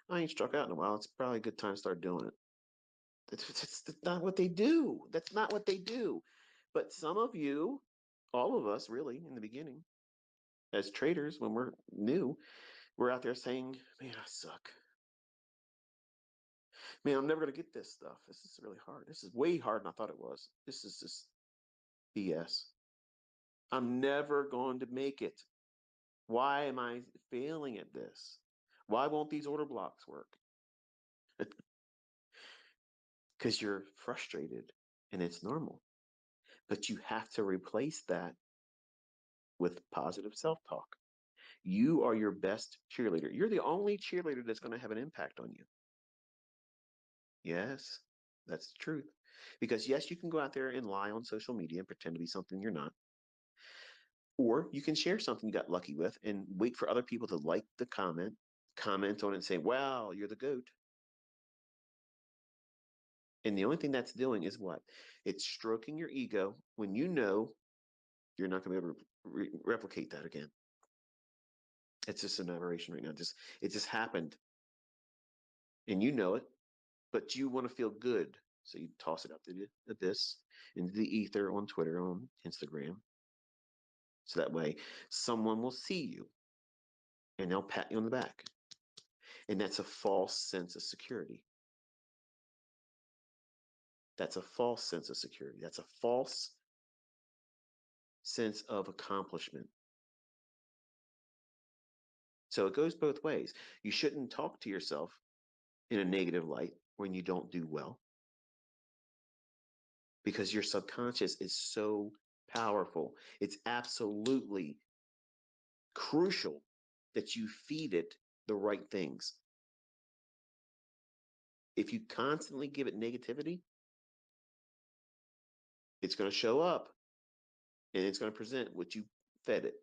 I ain't struck out in a while. It's probably a good time to start doing it. That's not what they do. That's not what they do. But some of you, all of us really, in the beginning, as traders, when we're new, we're out there saying, man, I suck. Man, I'm never going to get this stuff. This is really hard. This is way harder than I thought it was. This is just BS. I'm never going to make it. Why am I failing at this? Why won't these order blocks work? Because you're frustrated and it's normal. But you have to replace that with positive self-talk. You are your best cheerleader. You're the only cheerleader that's going to have an impact on you. Yes, that's the truth. Because yes, you can go out there and lie on social media and pretend to be something you're not. Or you can share something you got lucky with and wait for other people to like the comment on it and say, wow, you're the GOAT. And the only thing that's doing is what? It's stroking your ego when you know you're not going to be able to replicate that again. It's just an aberration right now. It just happened. And you know it, but you want to feel good. So you toss it up to the abyss, into the ether on Twitter, on Instagram. So that way someone will see you and they'll pat you on the back. And that's a false sense of security. That's a false sense of security. That's a false sense of accomplishment. So it goes both ways. You shouldn't talk to yourself in a negative light when you don't do well, because your subconscious is so powerful. It's absolutely crucial that you feed it the right things. If you constantly give it negativity, it's going to show up and it's going to present what you fed it.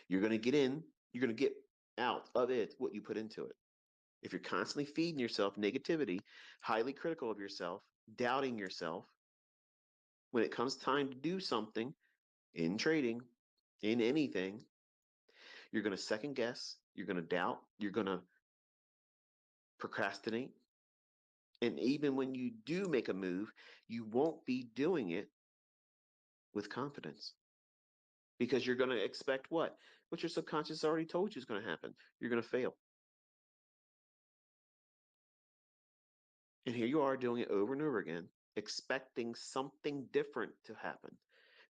You're going to get in, you're going to get out of it what you put into it. If you're constantly feeding yourself negativity, highly critical of yourself, doubting yourself, when it comes time to do something in trading, in anything, you're going to second guess, you're going to doubt, you're going to procrastinate. And even when you do make a move, you won't be doing it with confidence, because you're going to expect what? What your subconscious already told you is going to happen. You're going to fail. And here you are doing it over and over again, expecting something different to happen.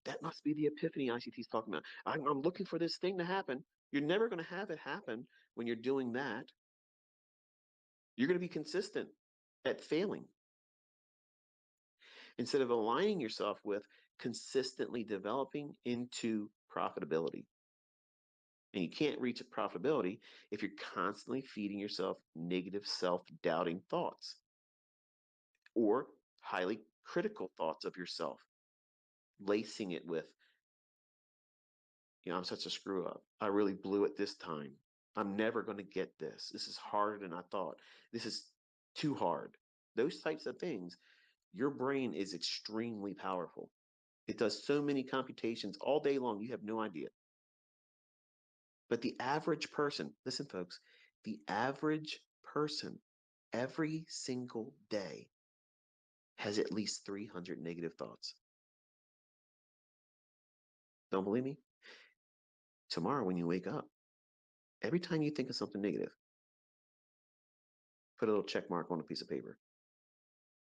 That must be the epiphany ICT is talking about. I'm looking for this thing to happen. You're never going to have it happen when you're doing that. You're going to be consistent at failing, instead of aligning yourself with consistently developing into profitability. And you can't reach profitability if you're constantly feeding yourself negative self-doubting thoughts or highly critical thoughts of yourself, lacing it with, I'm such a screw up. I really blew it this time. I'm never going to get this. This is harder than I thought. This is too hard. Those types of things, your brain is extremely powerful. It does so many computations all day long, you have no idea. But the average person, listen, folks, the average person every single day has at least 300 negative thoughts. Don't believe me? Tomorrow, when you wake up, every time you think of something negative, put a little check mark on a piece of paper,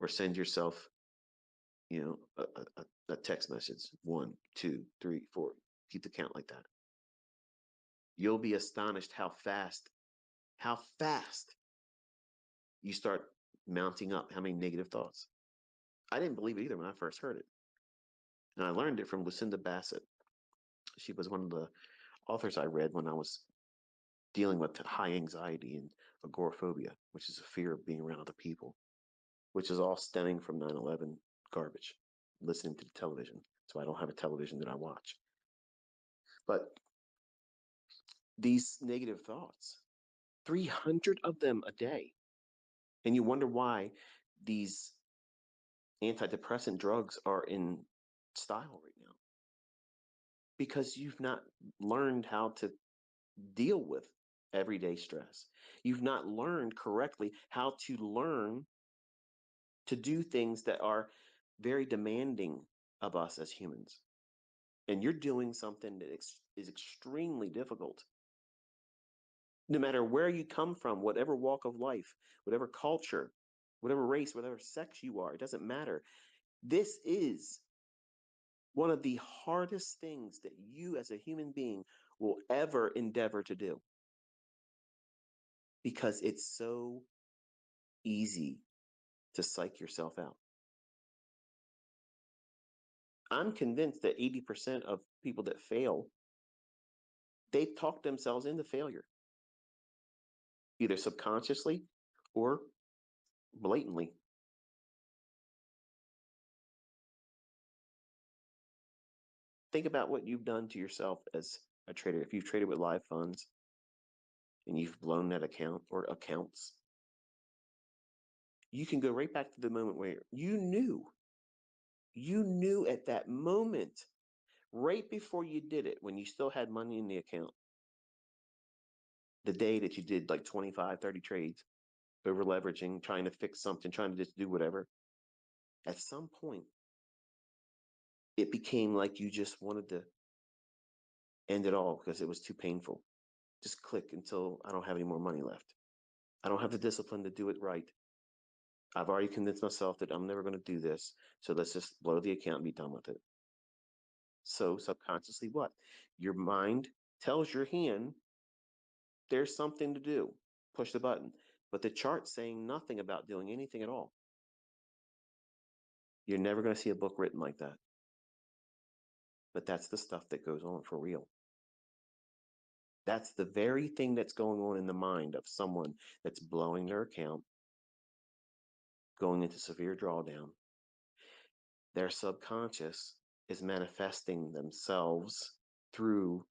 or send yourself, a text message. 1, 2, 3, 4. Keep the count like that. You'll be astonished how fast you start mounting up how many negative thoughts. I didn't believe it either when I first heard it. And I learned it from Lucinda Bassett. She was one of the authors I read when I was dealing with high anxiety and agoraphobia, which is a fear of being around other people, which is all stemming from 9/11 garbage, listening to the television. So I don't have a television that I watch. But these negative thoughts, 300 of them a day. And you wonder why these antidepressant drugs are in style right now. Because you've not learned how to deal with everyday stress. You've not learned correctly how to learn to do things that are very demanding of us as humans. And you're doing something that is extremely difficult. No matter where you come from, whatever walk of life, whatever culture, whatever race, whatever sex you are, it doesn't matter. This is one of the hardest things that you as a human being will ever endeavor to do, because it's so easy to psych yourself out. I'm convinced that 80% of people that fail, they've talked themselves into failure, either subconsciously or blatantly. Think about what you've done to yourself as a trader. If you've traded with live funds and you've blown that account or accounts, you can go right back to the moment where you knew at that moment, right before you did it, when you still had money in the account, the day that you did like 25, 30 trades, over leveraging, trying to fix something, trying to just do whatever, at some point, it became like you just wanted to end it all because it was too painful. Just click until I don't have any more money left. I don't have the discipline to do it right. I've already convinced myself that I'm never going to do this. So let's just blow the account and be done with it. So subconsciously, what? Your mind tells your hand There's something to do. Push the button. But the chart's saying nothing about doing anything at all. You're never going to see a book written like that. But that's the stuff that goes on for real. That's the very thing that's going on in the mind of someone that's blowing their account, going into severe drawdown. Their subconscious is manifesting themselves through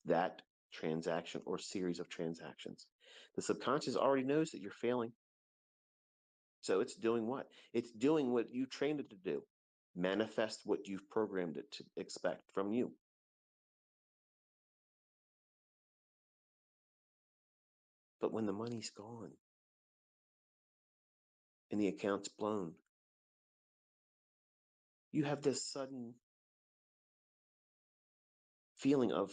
that transaction or series of transactions. The subconscious already knows that you're failing. So it's doing what? It's doing what you trained it to do. Manifest what you've programmed it to expect from you. But when the money's gone and the account's blown, you have this sudden feeling of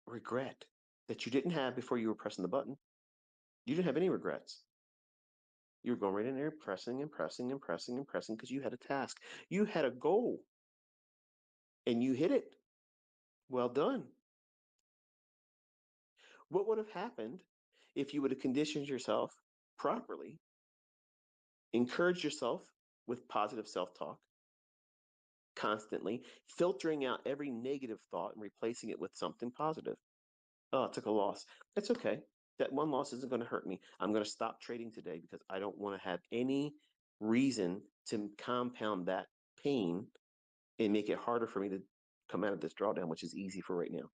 regret that you didn't have before you were pressing the button. You didn't have any regrets. You were going right in there, pressing and pressing and pressing and pressing because you had a task. You had a goal and you hit it. Well done. What would have happened if you would have conditioned yourself properly, encouraged yourself with positive self-talk, constantly filtering out every negative thought and replacing it with something positive? Oh, I took a loss. That's okay. That one loss isn't going to hurt me. I'm going to stop trading today because I don't want to have any reason to compound that pain and make it harder for me to come out of this drawdown, which is easy for right now.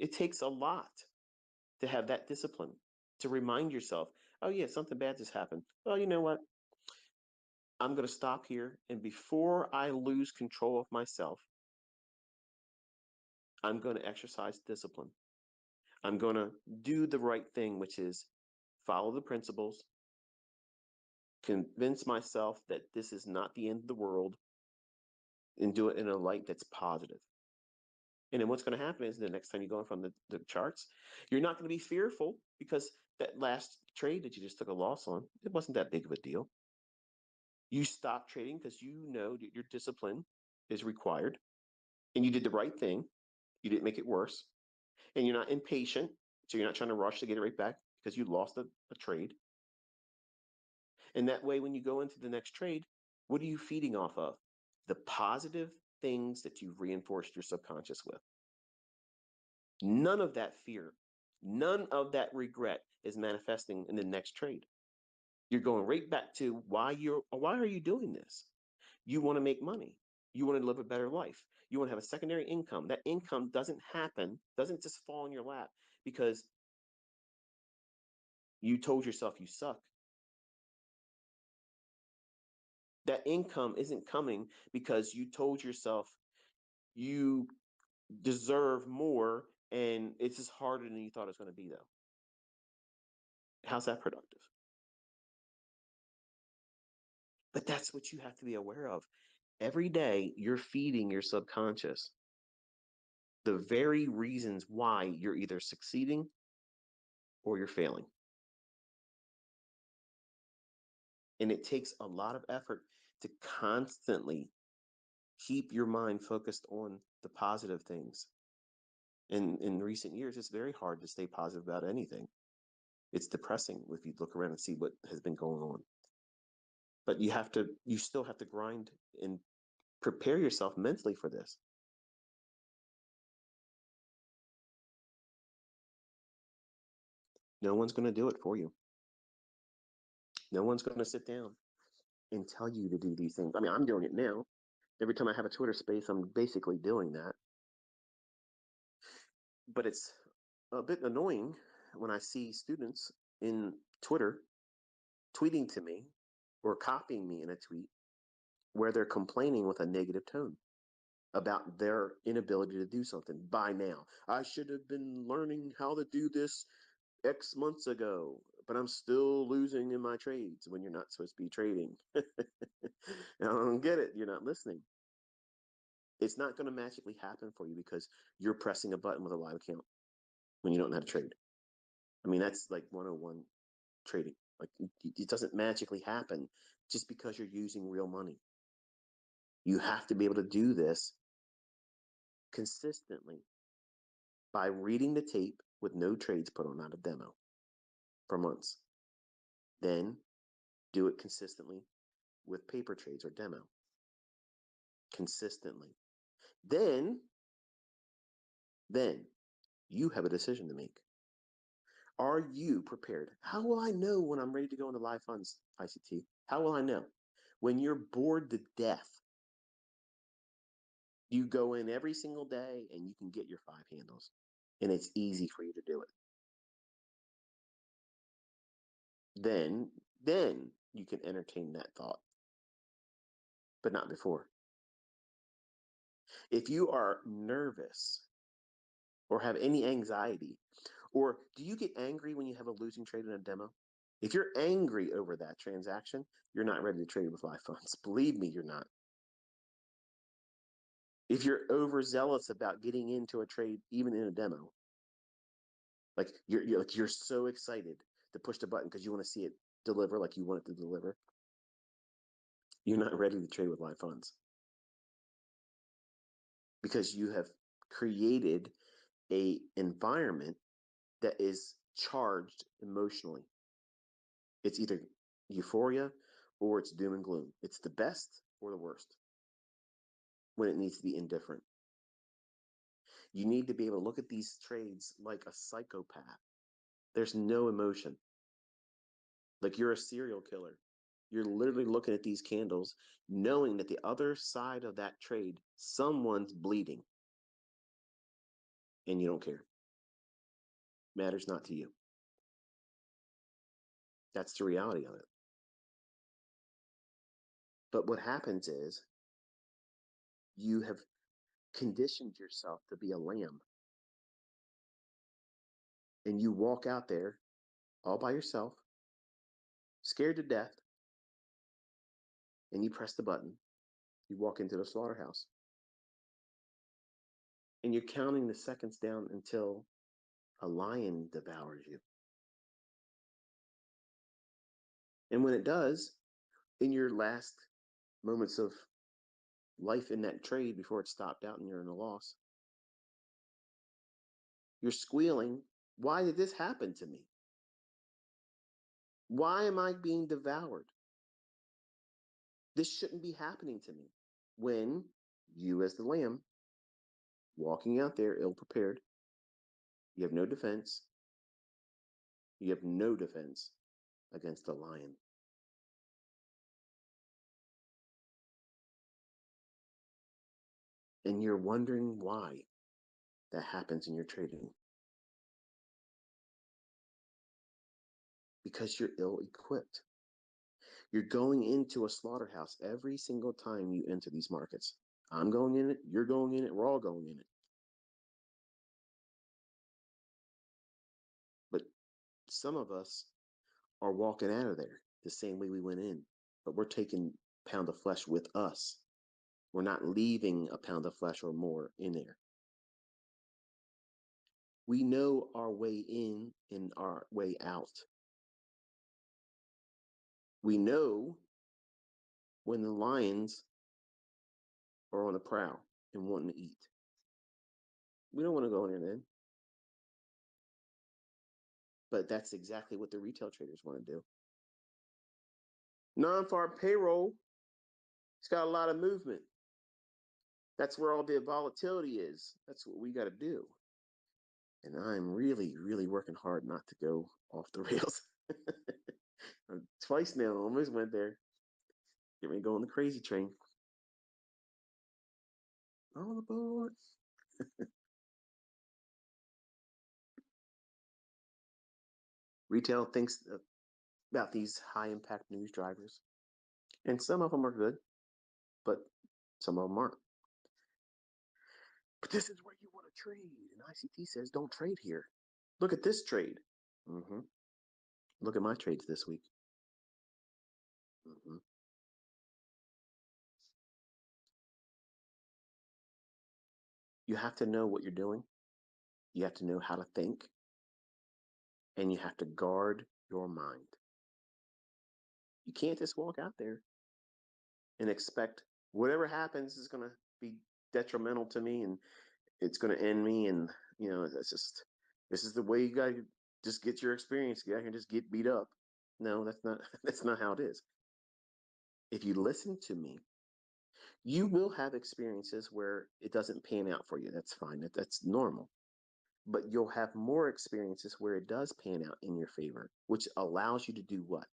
It takes a lot to have that discipline, to remind yourself, oh yeah, something bad just happened. Well, you know what? I'm going to stop here. And before I lose control of myself, I'm going to exercise discipline. I'm going to do the right thing, which is follow the principles, convince myself that this is not the end of the world, and do it in a light that's positive. And then what's going to happen is the next time you go in from the charts, you're not going to be fearful because that last trade that you just took a loss on, it wasn't that big of a deal. You stopped trading because you know that your discipline is required and you did the right thing. You didn't make it worse. And you're not impatient. So you're not trying to rush to get it right back because you lost a trade. And that way, when you go into the next trade, what are you feeding off of? The positive things that you've reinforced your subconscious with. None of that fear, none of that regret is manifesting in the next trade. You're going right back to why are you doing this? You want to make money. You want to live a better life. You want to have a secondary income. That income doesn't just fall in your lap because you told yourself you suck. That income isn't coming because you told yourself you deserve more and it's just harder than you thought it was going to be, though. How's that productive? But that's what you have to be aware of. Every day, you're feeding your subconscious the very reasons why you're either succeeding or you're failing. And it takes a lot of effort to constantly keep your mind focused on the positive things. In recent years, it's very hard to stay positive about anything. It's depressing if you look around and see what has been going on. But you still have to grind and prepare yourself mentally for this. No one's going to do it for you. No one's going to sit down and tell you to do these things. I mean, I'm doing it now. Every time I have a Twitter space, I'm basically doing that. But it's a bit annoying when I see students in Twitter tweeting to me or copying me in a tweet where they're complaining with a negative tone about their inability to do something by now. I should have been learning how to do this X months ago, but I'm still losing in my trades when you're not supposed to be trading. I don't get it. You're not listening. It's not going to magically happen for you because you're pressing a button with a live account when you don't know how to trade. I mean, that's like 101 trading. Like it doesn't magically happen just because you're using real money. You have to be able to do this consistently by reading the tape with no trades put on, not a demo, for months. Then do it consistently with paper trades or demo. Consistently. Then you have a decision to make. Are you prepared? How will I know when I'm ready to go into live funds, ICT? How will I know? When you're bored to death, you go in every single day and you can get your 5 handles. And it's easy for you to do it. Then you can entertain that thought, but not before. If you are nervous or have any anxiety, or do you get angry when you have a losing trade in a demo? If you're angry over that transaction, you're not ready to trade with live funds. Believe me, you're not. If you're overzealous about getting into a trade, even in a demo, like you're so excited to push the button because you want to see it deliver like you want it to deliver, you're not ready to trade with live funds, because you have created a environment that is charged emotionally. It's either euphoria or it's doom and gloom. It's the best or the worst when it needs to be indifferent. You need to be able to look at these trades like a psychopath. There's no emotion. Like you're a serial killer. You're literally looking at these candles, knowing that the other side of that trade, someone's bleeding. And you don't care. Matters not to you. That's the reality of it. But what happens is you have conditioned yourself to be a lamb. And you walk out there all by yourself, scared to death, and you press the button. You walk into the slaughterhouse. And you're counting the seconds down until a lion devours you. And when it does, in your last moments of life in that trade before it stopped out and you're in a loss, you're squealing, why did this happen to me? Why am I being devoured? This shouldn't be happening to me. When you, as the lamb, walking out there ill-prepared, you have no defense. You have no defense against the lion. And you're wondering why that happens in your trading. Because you're ill-equipped. You're going into a slaughterhouse every single time you enter these markets. I'm going in it, you're going in it, we're all going in it. But some of us are walking out of there the same way we went in, but we're taking a pound of flesh with us. We're not leaving a pound of flesh or more in there. We know our way in and our way out. We know when the lions are on the prowl and wanting to eat. We don't want to go in there then. But that's exactly what the retail traders want to do. Non-farm payroll, it's got a lot of movement. That's where all the volatility is. That's what we got to do. And I'm really, really working hard not to go off the rails. Twice now, almost went there. Get me to go on the crazy train. All aboard. Retail thinks about these high impact news drivers. And some of them are good, but some of them aren't. But this is where you want to trade. And ICT says, don't trade here. Look at this trade. Look at my trades this week. You have to know what you're doing. You have to know how to think. And you have to guard your mind. You can't just walk out there and expect whatever happens is going to be detrimental to me and it's going to end me, and this is the way you got to just get your experience. You can just get beat up. No, that's not that's not how it is. If you listen to me, you will have experiences where it doesn't pan out for you. That's fine. That's normal. But you'll have more experiences where it does pan out in your favor, which allows you to do what?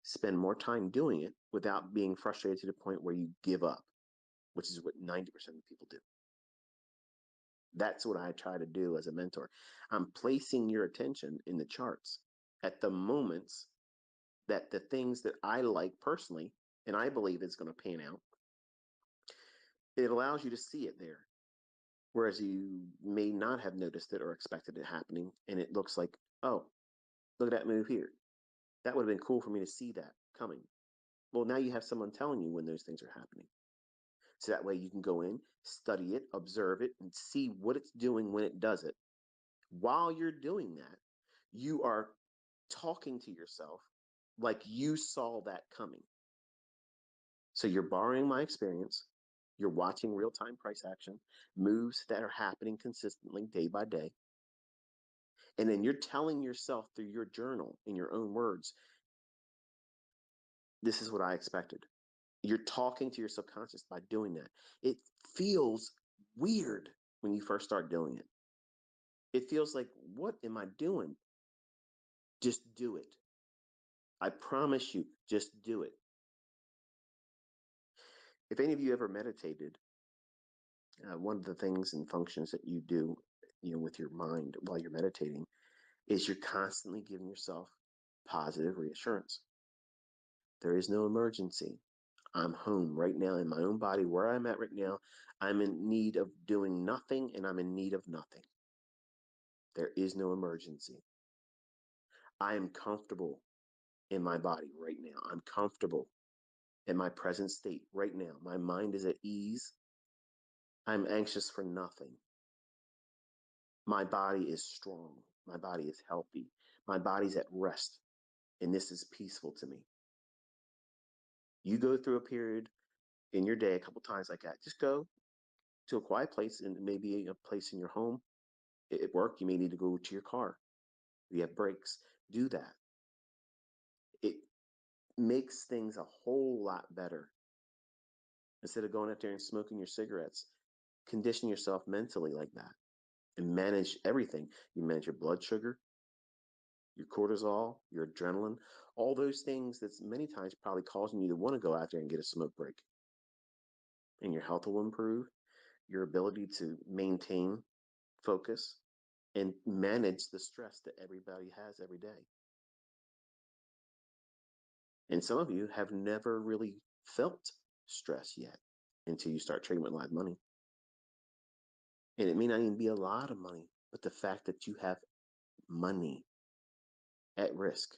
Spend more time doing it without being frustrated to the point where you give up, which is what 90% of people do. That's what I try to do as a mentor. I'm placing your attention in the charts at the moments that the things that I like personally, and I believe is going to pan out, it allows you to see it there. Whereas you may not have noticed it or expected it happening, and it looks like, oh, look at that move here. That would have been cool for me to see that coming. Well, now you have someone telling you when those things are happening. So that way you can go in, study it, observe it, and see what it's doing when it does it. While you're doing that, you are talking to yourself like you saw that coming. So you're borrowing my experience. You're watching real-time price action, moves that are happening consistently day by day. And then you're telling yourself through your journal, in your own words, this is what I expected. You're talking to your subconscious by doing that. It feels weird when you first start doing it. It feels like, what am I doing? Just do it. I promise you, just do it. If any of you ever meditated, one of the things and functions that you do, with your mind while you're meditating is you're constantly giving yourself positive reassurance. There is no emergency. I'm home right now in my own body where I'm at right now. I'm in need of doing nothing, and I'm in need of nothing. There is no emergency. I am comfortable in my body right now. I'm comfortable in my present state right now. My mind is at ease. I'm anxious for nothing. My body is strong. My body is healthy. My body's at rest. And this is peaceful to me. You go through a period in your day a couple times like that. Just go to a quiet place, and maybe a place in your home. At work, you may need to go to your car. If you have breaks, do that. It makes things a whole lot better. Instead of going out there and smoking your cigarettes, condition yourself mentally like that and manage everything. You manage your blood sugar, your cortisol, your adrenaline, all those things that's many times probably causing you to want to go out there and get a smoke break. And your health will improve, your ability to maintain focus and manage the stress that everybody has every day. And some of you have never really felt stress yet until you start trading with live money. And it may not even be a lot of money, but the fact that you have money at risk,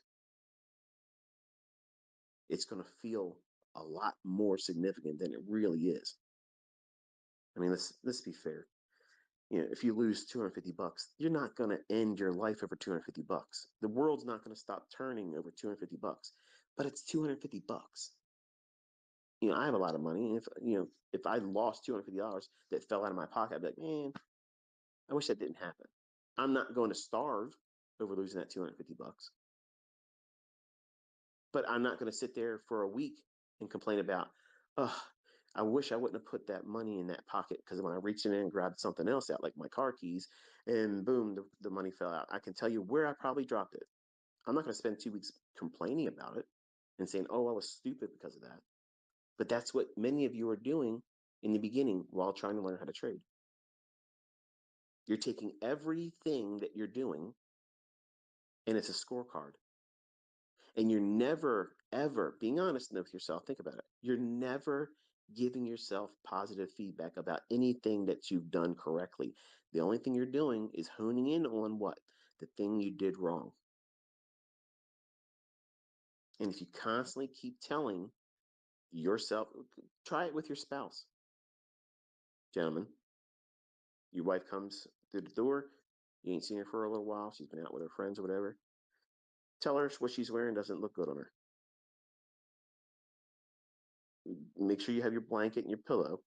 it's going to feel a lot more significant than it really is. I mean, let's be fair. If you lose 250 bucks, you're not going to end your life over 250 bucks. The world's not going to stop turning over 250 bucks, but it's 250 bucks. I have a lot of money. And if I lost $250 that fell out of my pocket, I'd be like, man, I wish that didn't happen. I'm not going to starve over losing that 250 bucks. But I'm not going to sit there for a week and complain about, oh, I wish I wouldn't have put that money in that pocket, because when I reached in and grabbed something else out, like my car keys, and boom, the money fell out. I can tell you where I probably dropped it. I'm not going to spend 2 weeks complaining about it and saying, oh, I was stupid because of that. But that's what many of you are doing in the beginning while trying to learn how to trade. You're taking everything that you're doing, and it's a scorecard. And you're never, ever being honest with yourself. Think about it. You're never giving yourself positive feedback about anything that you've done correctly. The only thing you're doing is honing in on what? The thing you did wrong. And if you constantly keep telling yourself, try it with your spouse. Gentlemen, your wife comes through the door. You ain't seen her for a little while. She's been out with her friends or whatever. Tell her what she's wearing doesn't look good on her. Make sure you have your blanket and your pillow,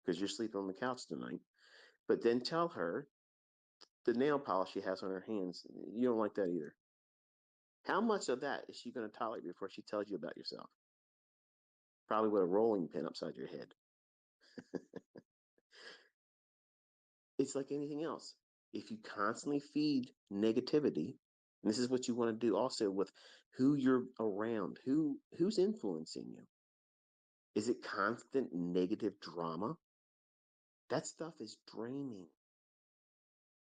because you're sleeping on the couch tonight. But then tell her the nail polish she has on her hands, you don't like that either. How much of that is she going to tolerate before she tells you about yourself? Probably with a rolling pin upside your head. It's like anything else. If you constantly feed negativity, and this is what you want to do also with who you're around, who's influencing you. Is it constant negative drama? That stuff is draining.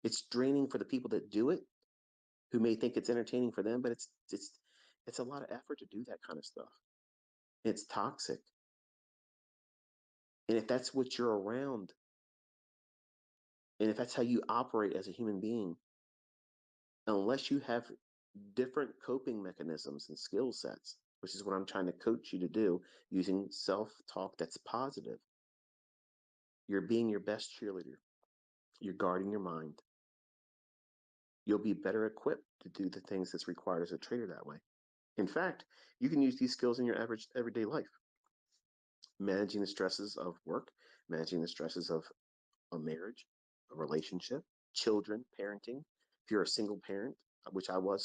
It's draining for the people that do it, who may think it's entertaining for them, but it's a lot of effort to do that kind of stuff. It's toxic. And if that's what you're around, and if that's how you operate as a human being, unless you have different coping mechanisms and skill sets, which is what I'm trying to coach you to do using self-talk that's positive, you're being your best cheerleader. You're guarding your mind. You'll be better equipped to do the things that's required as a trader that way. In fact, you can use these skills in your everyday life. Managing the stresses of work, managing the stresses of a marriage, a relationship, children, parenting. If you're a single parent, which I was